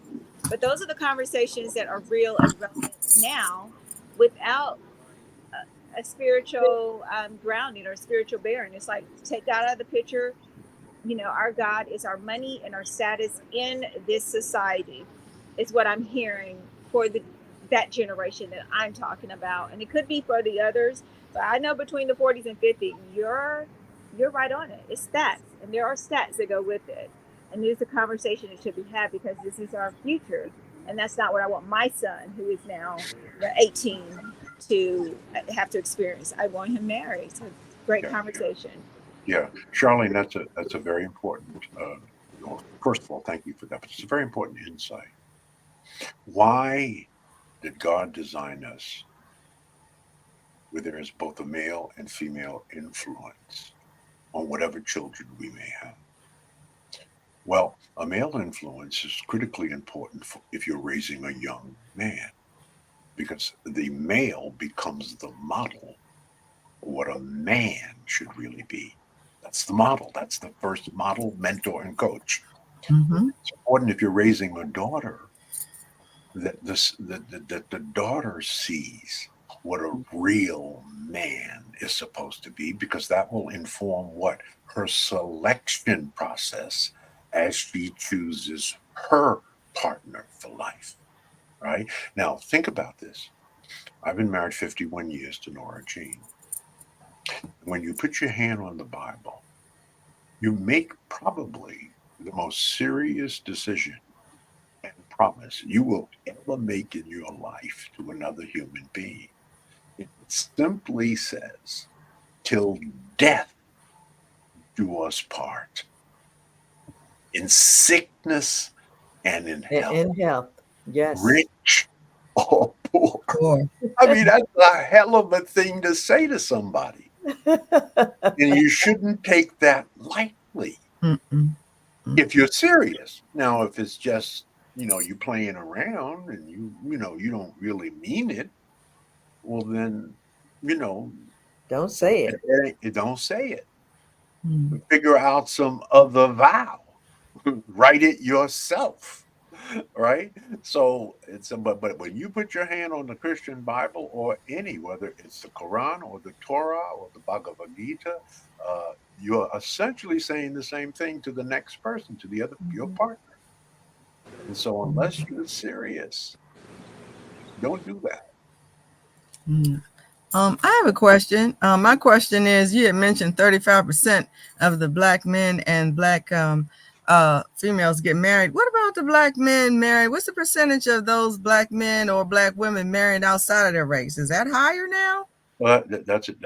But those are the conversations that are real and relevant now without a spiritual grounding or spiritual bearing. It's like, take God out of the picture. Our God is our money and our status in this society, is what I'm hearing for that generation that I'm talking about. And it could be for the others, but I know between the 40s and 50s, you're right on it. It's stats, and there are stats that go with it. And there's a conversation that should be had, because this is our future. And that's not what I want my son, who is now 18, to have to experience. I want him married. So great Yeah. conversation. Yeah, Charlene, that's a very important. Well, first of all, thank you for that. But it's a very important insight. Why did God design us where there is both a male and female influence on whatever children we may have? Well, a male influence is critically important if you're raising a young man, because the male becomes the model of what a man should really be. That's the model. That's the first model, mentor, and coach. Mm-hmm. It's important if you're raising a daughter that the daughter sees what a real man is supposed to be, because that will inform what her selection process as she chooses her partner for life. Right now, think about this. I've been married 51 years to Nora Jean. When you put your hand on the Bible, you make probably the most serious decision and promise you will ever make in your life to another human being. It simply says, till death do us part, in sickness and in health, In health. Yes. rich or poor. Boy. I mean, that's a hell of a thing to say to somebody. And you shouldn't take that lightly Mm-mm. if you're serious. Now, if it's just, you playing around and you don't really mean it, well, then, Don't say it. don't say it. Mm. Figure out some other vow. Write it yourself. Right? So but when you put your hand on the Christian Bible or any, whether it's the Quran or the Torah or the Bhagavad Gita, you're essentially saying the same thing to the next person, to the other, your partner. And so unless you're serious, don't do that. Mm. I have a question. My question is, you had mentioned 35% of the black men and black females get married. What about the black men married? What's the percentage of those black men or black women married outside of their race? Is that higher now? Well, that's it.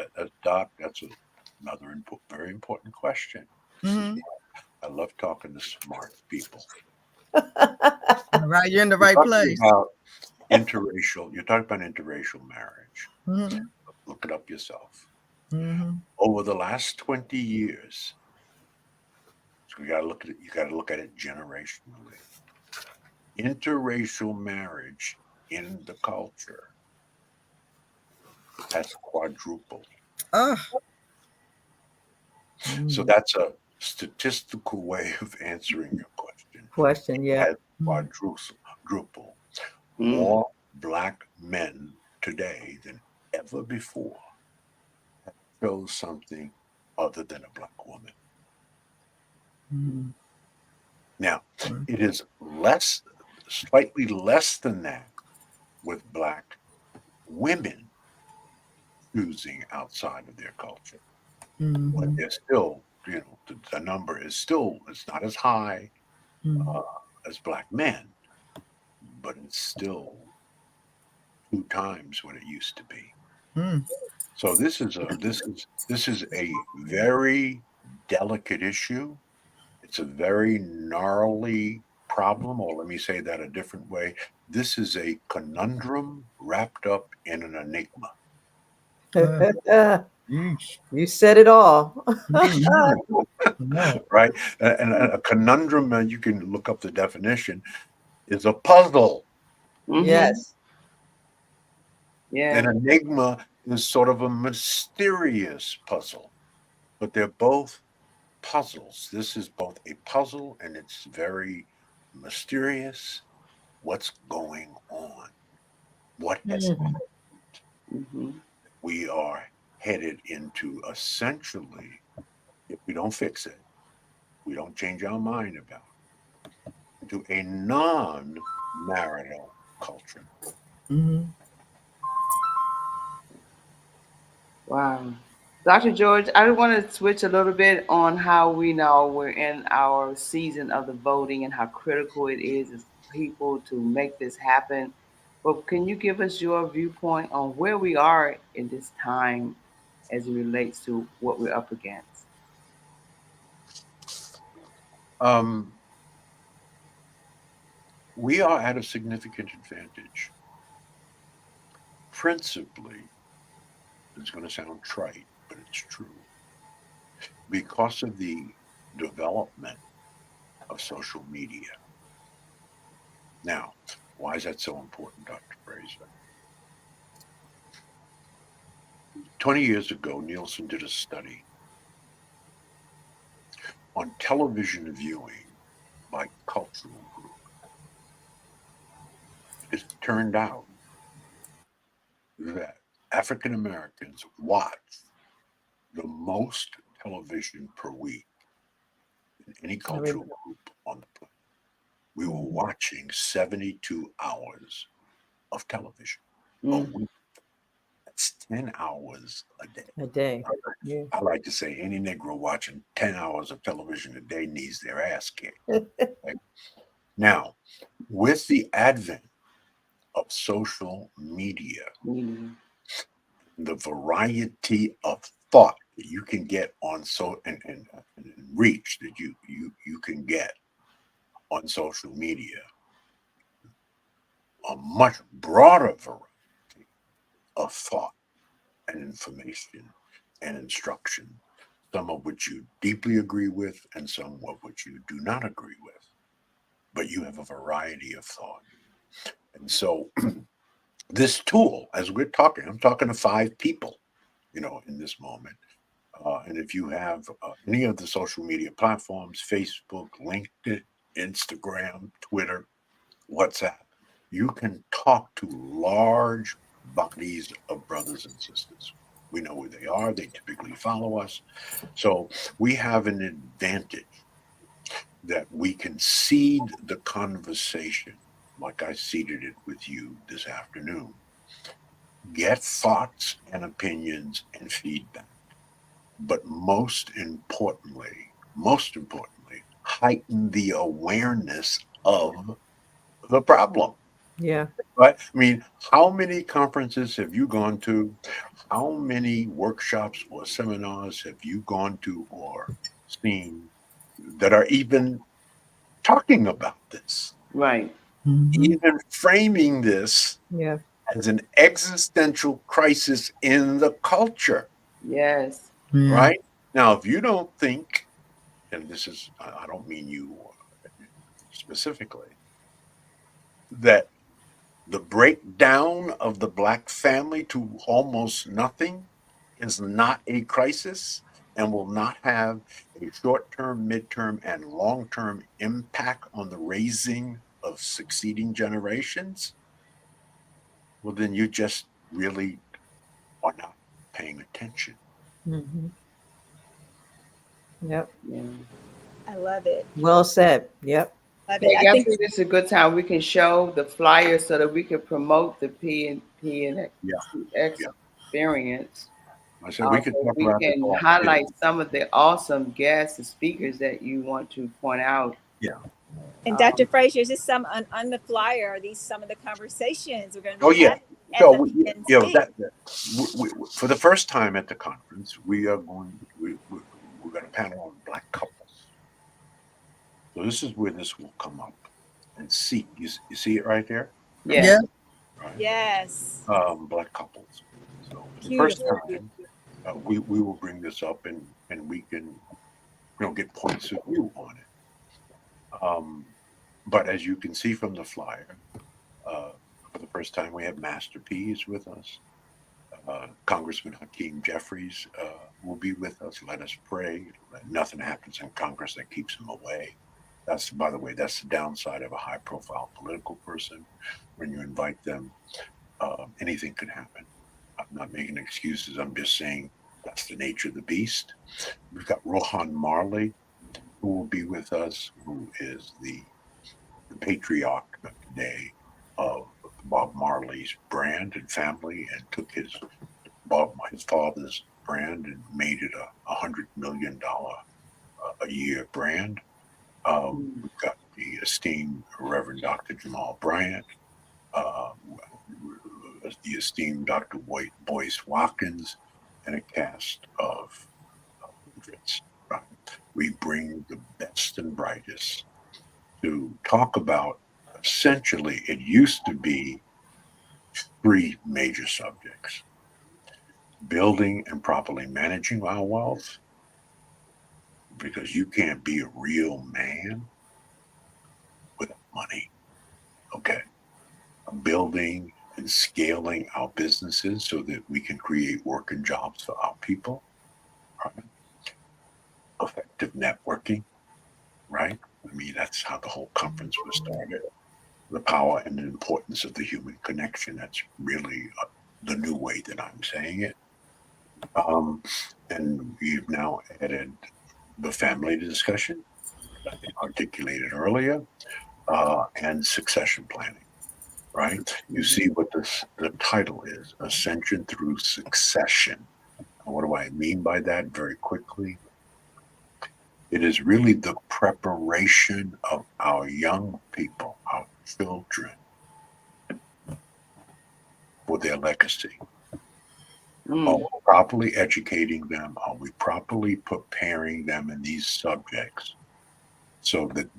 Doc, that's another very important question. Mm-hmm. I love talking to smart people. Right, you're in the right place. You're talking about interracial marriage. Mm-hmm. Look it up yourself. Mm-hmm. Over the last 20 years, so you got to look at it generationally. Interracial marriage in the culture has quadrupled. So that's a statistical way of answering your question. Yeah. Has quadrupled. More black men today than ever before chose something other than a black woman. Mm-hmm. Now, it is slightly less than that with black women choosing outside of their culture. Mm-hmm. But they're still, the number is still, it's not as high as black men, but it's still 2 times what it used to be. Mm. So this is a very delicate issue. It's a very gnarly problem, or let me say that a different way. This is a conundrum wrapped up in an enigma. You said it all. Right? And a conundrum, you can look up the definition, is a puzzle. Yes. Yeah. An enigma is sort of a mysterious puzzle. but they're both puzzles. This is both a puzzle and it's very mysterious. What's going on? What has happened? Mm-hmm. We are headed into essentially, if we don't fix it, we don't change our mind about it, into a non-marital culture. Mhm. Wow. Dr. George, I want to switch a little bit on how we know we're in our season of the voting and how critical it is as people to make this happen. But can you give us your viewpoint on where we are in this time as it relates to what we're up against? Um, we are at a significant advantage. Principally, it's going to sound trite, but it's true. Because of the development of social media. Now, why is that so important, Dr. Fraser? 20 years ago, Nielsen did a study on television viewing by cultural group. It turned out that African Americans watch the most television per week than any cultural group on the planet. We were watching 72 hours of television a Mm. week. That's 10 hours a day. A day. Yeah. I like to say any Negro watching 10 hours of television a day needs their ass kicked. Okay? Now, with the advent of social media, Mm. the variety of thought that you can get on and reach that you can get on social media, a much broader variety of thought and information and instruction, some of which you deeply agree with and some of which you do not agree with. But you have a variety of thought. And so this tool, as we're talking, I'm talking to 5 people, in this moment. And if you have any of the social media platforms, Facebook, LinkedIn, Instagram, Twitter, WhatsApp, you can talk to large bodies of brothers and sisters. We know where they are. They typically follow us. So we have an advantage that we can seed the conversation like I seeded it with you this afternoon. Get thoughts and opinions and feedback. But most importantly, heighten the awareness of the problem. Yeah. Right? I mean, how many conferences have you gone to? How many workshops or seminars have you gone to or seen that are even talking about this? Right. Mhm. Even framing this Yeah. as an existential crisis in the culture, Yes. Yeah. right? Now, if you don't think, and this is, I don't mean you specifically, that the breakdown of the Black family to almost nothing is not a crisis and will not have a short term, midterm, and long term impact on the raising of succeeding generations, well, then you just really are not paying attention. Mm-hmm. Yep. Yeah. I love it. Well said. Yep. Love it. I Peggy, I think think this is a good time we can show the flyer so that we can promote the P and Yeah, X yeah. experience. I said we could So talk we about this can all. highlight some of the awesome guests and speakers that you want to point out. Yeah. And Dr. Fraser, is this some on the flyer? Are these some of the conversations we're going to Oh be yeah. having at So the we, PNC? for the first time at the conference, we're going to panel on Black couples. So this is where this will come up and see. You see it right there, Yes. Yeah. right? Yes. Black couples. So for the first Beautiful. time, we will bring this up and we can get points of view on it. But as you can see from the flyer, for the first time we have Master P is with us. Congressman Hakeem Jeffries will be with us. Let us pray. Nothing happens in Congress that keeps him away. That's, by the way, that's the downside of a high-profile political person. When you invite them, anything can happen. I'm not making excuses. I'm just saying that's the nature of the beast. We've got Rohan Marley, who will be with us, who is the patriarch today of Bob Marley's brand and family, and took his father's brand and made it a $100 million a year brand. We've got the esteemed Reverend Dr. Jamal Bryant, the esteemed Dr. Boyce Watkins, and a cast of hundreds. Right? We bring the best and brightest to talk about, essentially, it used to be 3 major subjects: building and properly managing our wealth, because you can't be a real man without money. Okay. Building and scaling our businesses so that we can create work and jobs for our people. Right? Effective networking. Right? I mean, that's how the whole conference was started. The power and the importance of the human connection. That's really the new way that I'm saying it. And we've now added the family discussion, I think articulated earlier, and succession planning. Right? You see what the title is: Ascension Through Succession. And what do I mean by that? Very quickly, it is really the preparation of our young people, our children, for their legacy. Are we properly educating them? Are we properly preparing them in these subjects so that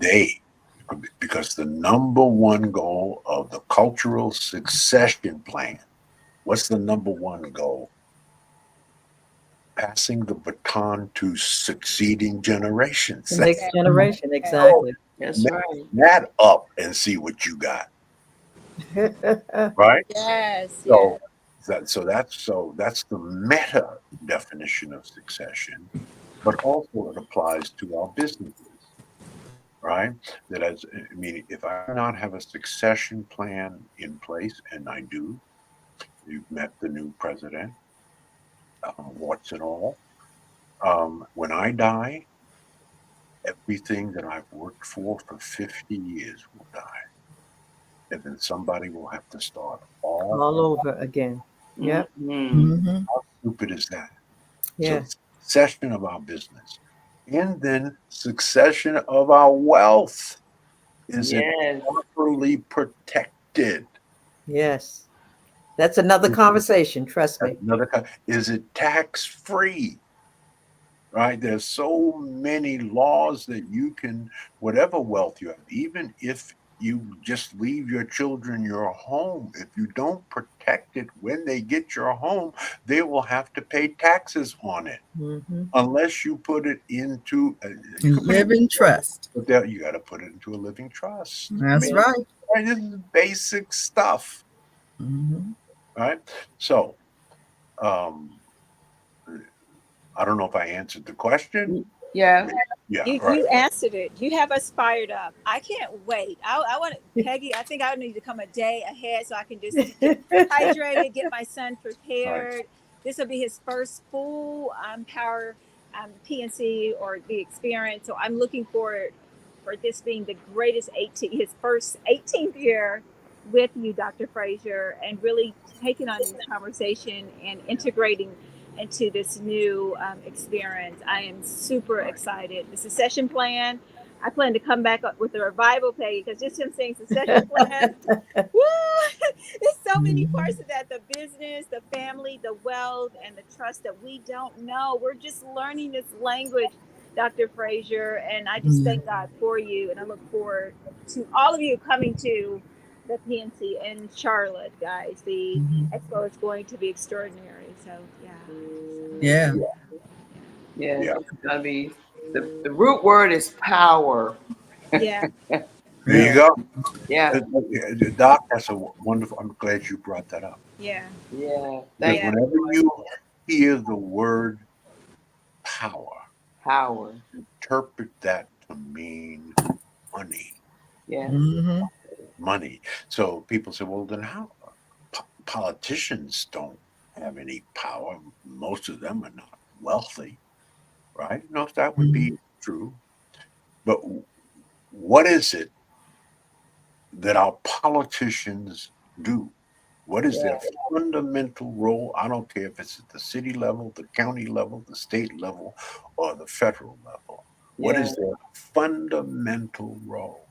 because the number one goal of the cultural succession plan, what's the number one goal? Passing the baton to succeeding generations. The next generation, exactly. That's right. That up and see what you got. Right? Yes. So that's the meta definition of succession, but also it applies to our businesses. Right? If I do not have a succession plan in place, and I do, you've met the new president, what's it all? When I die, everything that I've worked for 50 years will die. And then somebody will have to start all over again. Yeah. How stupid is that? Yeah. So succession of our business. And then succession of our wealth. Is it properly protected? Yes. That's another conversation, trust me. Is it tax-free? Right? There's so many laws that you can, whatever wealth you have, even if you just leave your children your home, if you don't protect it when they get your home, they will have to pay taxes on it. Unless you put it into a living trust. But you got to put it into a living trust. That's right. This is basic stuff. Right? So, I don't know if I answered the question. Yeah. You answered it. You have us fired up. I can't wait. I want Peggy. I think I need to come a day ahead so I can just get hydrated, get my son prepared. Right. This will be his first full power PNC or the experience. So I'm looking forward for this being the greatest his first 18th year with you, Dr. Fraser, and really taking on this conversation and integrating into this new experience. I am super excited. The succession plan, I plan to come back up with a revival page, because just him saying succession plan, woo, there's so many parts of that: the business, the family, the wealth, and the trust that we don't know. We're just learning this language, Dr. Fraser, and I just thank God for you, and I look forward to all of you coming to the PNC in Charlotte, guys. The expo is going to be extraordinary. So yeah. It's gonna be the root word is power. Yeah. There you go. Yeah. Doc, that's a wonderful. I'm glad you brought that up. Yeah. Yeah. Whenever you hear the word power. Power. Interpret that to mean money. Yeah. Money. So people say, well, then how? Politicians don't have any power. Most of them are not wealthy, right? No, that would be true. But what is it that our politicians do? What is their fundamental role? I don't care if it's at the city level, the county level, the state level, or the federal level. What is their fundamental role?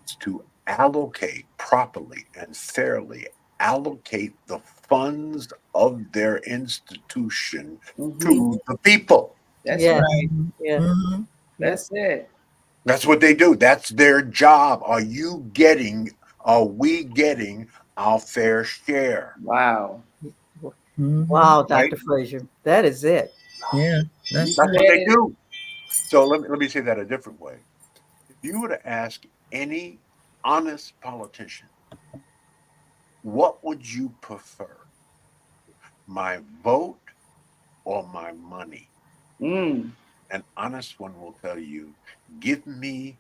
It's to allocate properly and fairly allocate the funds of their institution to the people. That's right. Yeah. That's it. That's what they do. That's their job. Are we getting our fair share? Wow. Wow, Dr. Fraser, that is it. Yeah, That's what they do. So let me say that a different way. If you were to ask any honest politician, what would you prefer? My vote or my money? An honest one will tell you, give me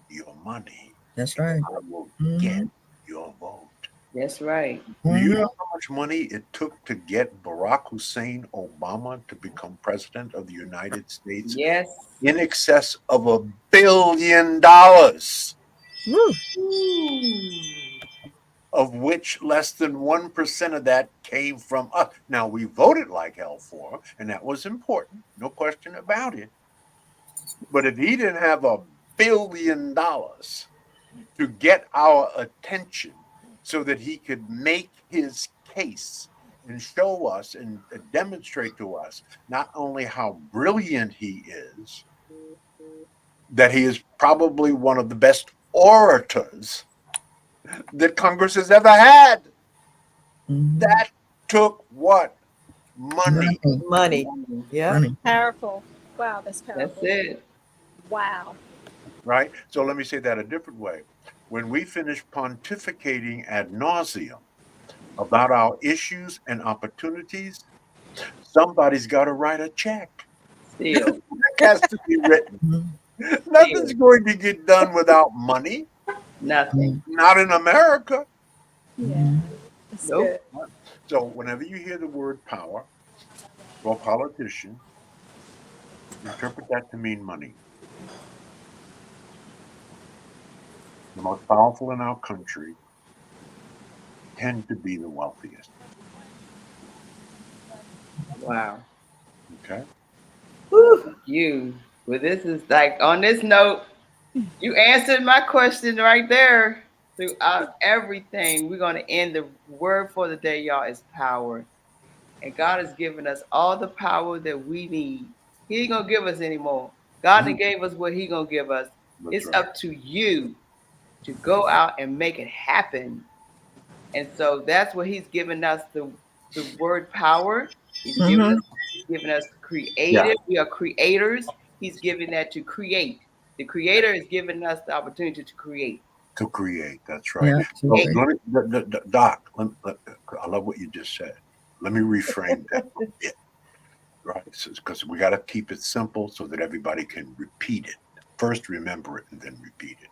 your money. That's right. I will get your vote. That's right. Do you know how much money it took to get Barack Hussein Obama to become president of the United States? Yes. In excess of $1 billion. Of which less than 1% of that came from us. Now, we voted like hell for him, and that was important, no question about it. But if he didn't have $1 billion to get our attention so that he could make his case and show us and demonstrate to us not only how brilliant he is, that he is probably one of the best orators that Congress has ever had. That took what? Money. Money. Yeah. Money. Powerful. Wow, that's powerful. That's it. Wow. Right? So let me say that a different way. When we finish pontificating ad nauseum about our issues and opportunities, somebody's got to write a check. Still. It has to be written. Nothing's going to get done without money. Nothing. Not in America. Yeah. That's Nope. good. So whenever you hear the word power or politician, interpret that to mean money. The most powerful in our country tend to be the wealthiest. Wow. Okay. You. Well, this is like on this note, you answered my question right there. Throughout everything, we're going to end the word for the day, y'all, is power. And God has given us all the power that we need. He ain't going to give us any more. God gave us what he going to give us. That's it's right. up to you to go out and make it happen. And so that's what he's given us, the word power. He's given us creative. Yeah. We are creators. He's giving that to create. The creator is giving us the opportunity to create. To create, that's right. Yeah, So Doc, I love what you just said. Let me reframe that a bit, right? Because we got to keep it simple so that everybody can repeat it. First, remember it and then repeat it.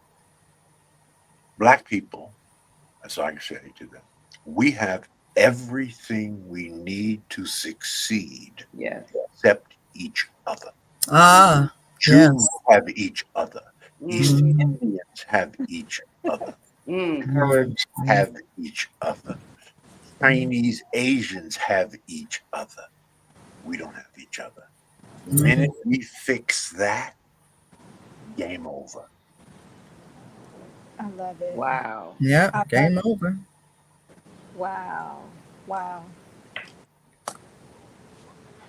Black people, as I say to them, we have everything we need to succeed, except each other. Jews have each other. East Indians have each other. Arabs have each other. Chinese, Asians have each other. We don't have each other. The minute we fix that, game over. I love it. Wow. Yeah, game over. Wow. Wow.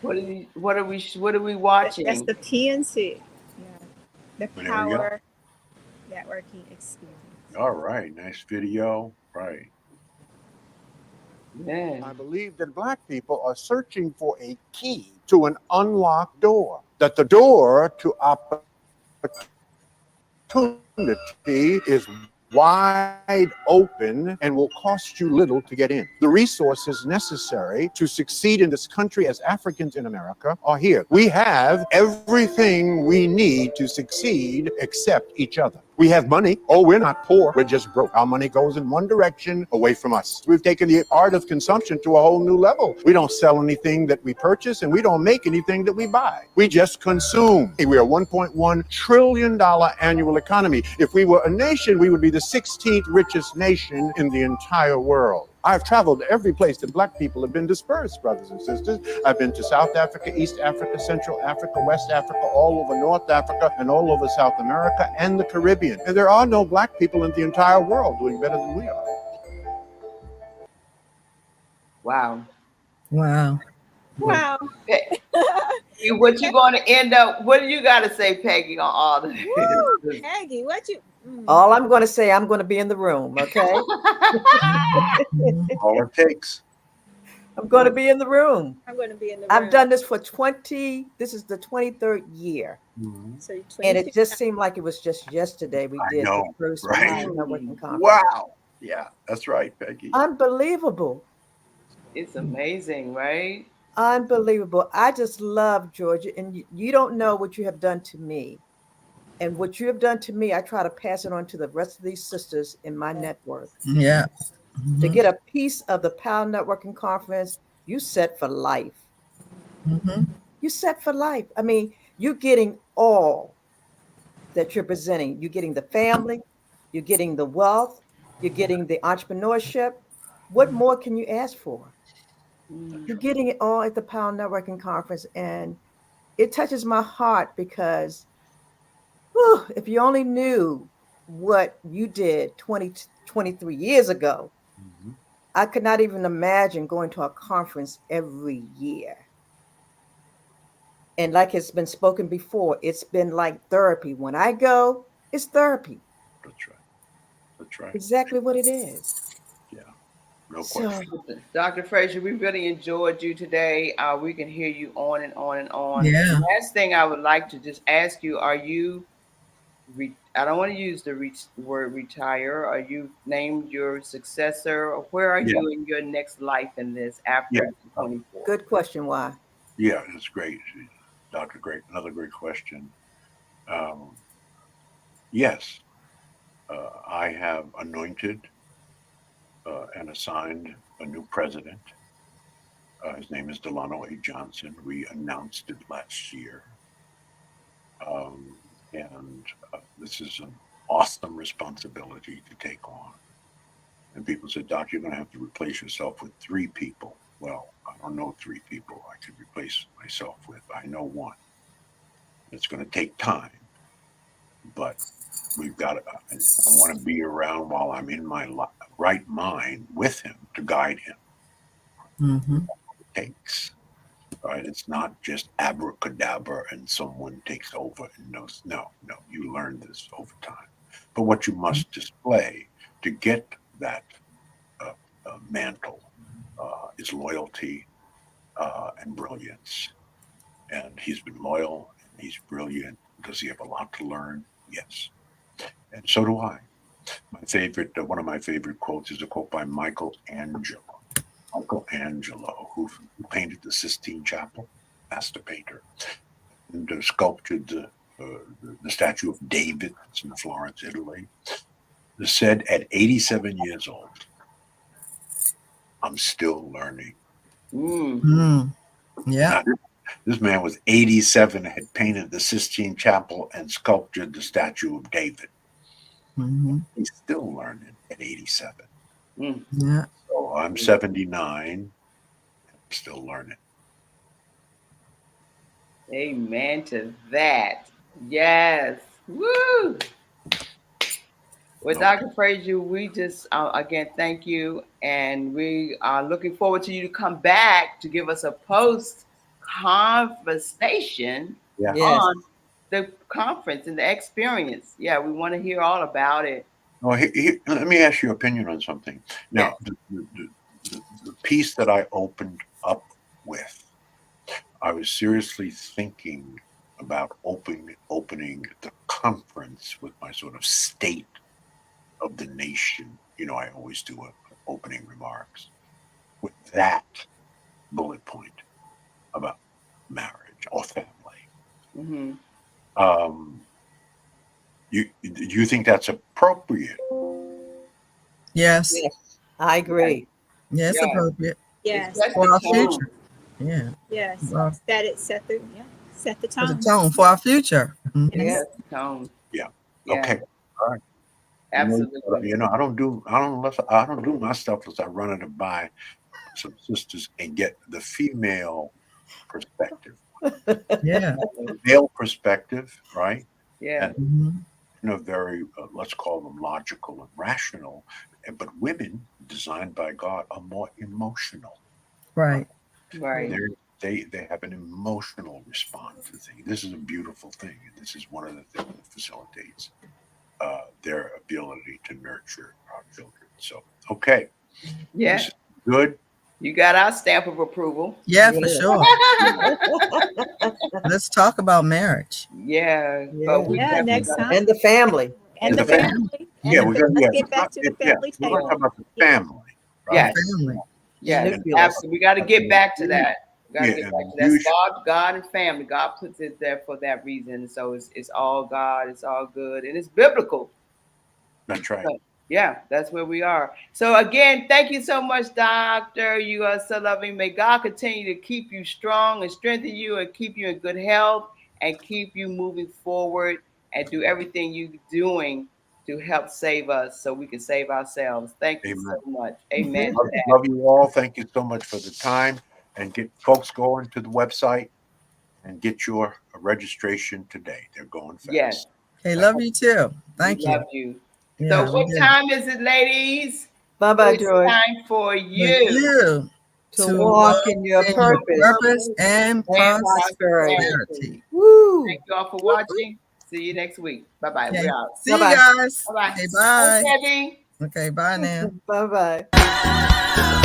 What are we watching? That's the PNC. Yeah. The There we go. Power Networking Experience. All right, nice video. Right. Man. I believe that Black people are searching for a key to an unlocked door, that the door to opportunity is wide open and will cost you little to get in. The resources necessary to succeed in this country as Africans in America are here. We have everything we need to succeed except each other. We have money. Oh, we're not poor. We're just broke. Our money goes in one direction, away from us. We've taken the art of consumption to a whole new level. We don't sell anything that we purchase, and we don't make anything that we buy. We just consume. We are $1.1 trillion annual economy. If we were a nation, we would be the 16th richest nation in the entire world. I've traveled every place that Black people have been dispersed, brothers and sisters. I've been to South Africa, East Africa, Central Africa, West Africa, all over North Africa, and all over South America and the Caribbean. And there are no Black people in the entire world doing better than we are. Wow. Wow. Wow. What you going to end up? What do you got to say, Peggy, on all of this? Woo, Peggy, what you? All I'm going to say, I'm going to be in the room, okay? All it takes. I'm going to be in the room. I'm going to be in the room. I've done this for this is the 23rd year. So And it just seemed like it was just yesterday we did the first right? networking conference. Wow. Yeah, that's right, Peggy. Unbelievable. It's amazing, right? Unbelievable. I just love Georgia. And you don't know what you have done to me. And what you have done to me, I try to pass it on to the rest of these sisters in my network. Yeah. To get a piece of the PAL Networking Conference, you set for life. You set for life. I mean, you're getting all that you're presenting. You're getting the family, you're getting the wealth, you're getting the entrepreneurship. What more can you ask for? You're getting it all at the PAL Networking Conference. And it touches my heart because if you only knew what you did 23 years ago, I could not even imagine going to a conference every year. And like it's been spoken before, it's been like therapy. When I go, it's therapy. That's right. That's right. Exactly what it is. Yeah. No question. Dr. Fraser, we really enjoyed you today. We can hear you on and on and on. Yeah. The last thing I would like to just ask you, are you, I don't want to use the word retire. Are you named your successor? Or where are you in your next life in this after 24? Good question. Why? Yeah, it's great. Dr. Great. Another great question. Yes, I have anointed and assigned a new president. His name is Delano A. Johnson. We announced it last year. And this is an awesome responsibility to take on. And people said, Doc, you're going to have to replace yourself with 3 people. Well, I don't know 3 people I could replace myself with. I know one. It's going to take time, but we've got to, I want to be around while I'm in my right mind with him to guide him. It takes, right? It's not just abracadabra and someone takes over and knows. No, you learn this over time. But what you must display to get that mantle is loyalty and brilliance. And he's been loyal and he's brilliant. Does he have a lot to learn? Yes. And so do I. My favorite, one of my favorite quotes is a quote by Michelangelo, who painted the Sistine Chapel, master painter, and sculptured the statue of David. It's in Florence, Italy. He said, at 87 years old, I'm still learning. Yeah. Now, this man was 87, had painted the Sistine Chapel and sculptured the statue of David. He's still learning at 87. Yeah. So I'm 79, I'm still learning. Amen to that. Yes. Woo! Well, Dr. Fraser, we just, again, thank you. And we are looking forward to you to come back to give us a post-conversation on the conference and the experience. Yeah, we want to hear all about it. Well, let me ask your opinion on something. Now, the piece that I opened up with, I was seriously thinking about opening the conference with my sort of state of the nation. You know, I always do opening remarks with that bullet point about marriage or family. Mm-hmm. You think that's appropriate? Yes. Yes, I agree. Yes, Yeah. appropriate. Yes. That's For the our tone. future. Yeah. Yes. Well, That it set the for the tone. tone for our future. Mhm. Yes. Yeah. That's the tone. Yeah. Yeah. Okay. All right. Absolutely. You know, I don't do my stuff unless I run it by some sisters and get the female perspective, Yeah. male perspective, right? Yeah. And Mhm. you know, very let's call them logical and rational. But women, designed by God, are more emotional. Right. Right. They have an emotional response to things. This is a beautiful thing, and this is one of the things that facilitates their ability to nurture our children. So, okay, Yeah. this is good. You got our stamp of approval. Yeah, for Yeah. sure. Let's talk about marriage. Yeah. Yeah. But we Yeah, definitely next gotta- time. And the family. And The the family. Yeah, And we're the, gonna let's get back to the yeah, family we're gonna table. talk about the family, Yeah. right? Family. Yeah, Nucleus. absolutely. We got to get back to that. We got to Yeah, get and back to that. usually- God and family. God puts it there for that reason. So it's all God. It's all good, and it's biblical. That's right. Yeah, that's where we are. So again, thank you so much, Doctor. You are so loving. May God continue to keep you strong and strengthen you and keep you in good health and keep you moving forward and do everything you're doing to help save us so we can save ourselves. Thank you so much. Amen. Love you all. Thank you so much for the time. And get folks going to the website and get your registration today. They're going fast. Yes. Hey, love you too. Thank We you. love you. Yeah, So we what did. time is it, ladies? Bye-bye, It's Joy. time for For you. you To walk in your purpose and and prosperity. prosperity. Woo. Thank you all for watching. See you next week. Bye-bye. Okay. We're out. See you Bye-bye. guys. Bye-bye. Okay, bye. Hey, Debbie. Okay, bye now. Bye-bye.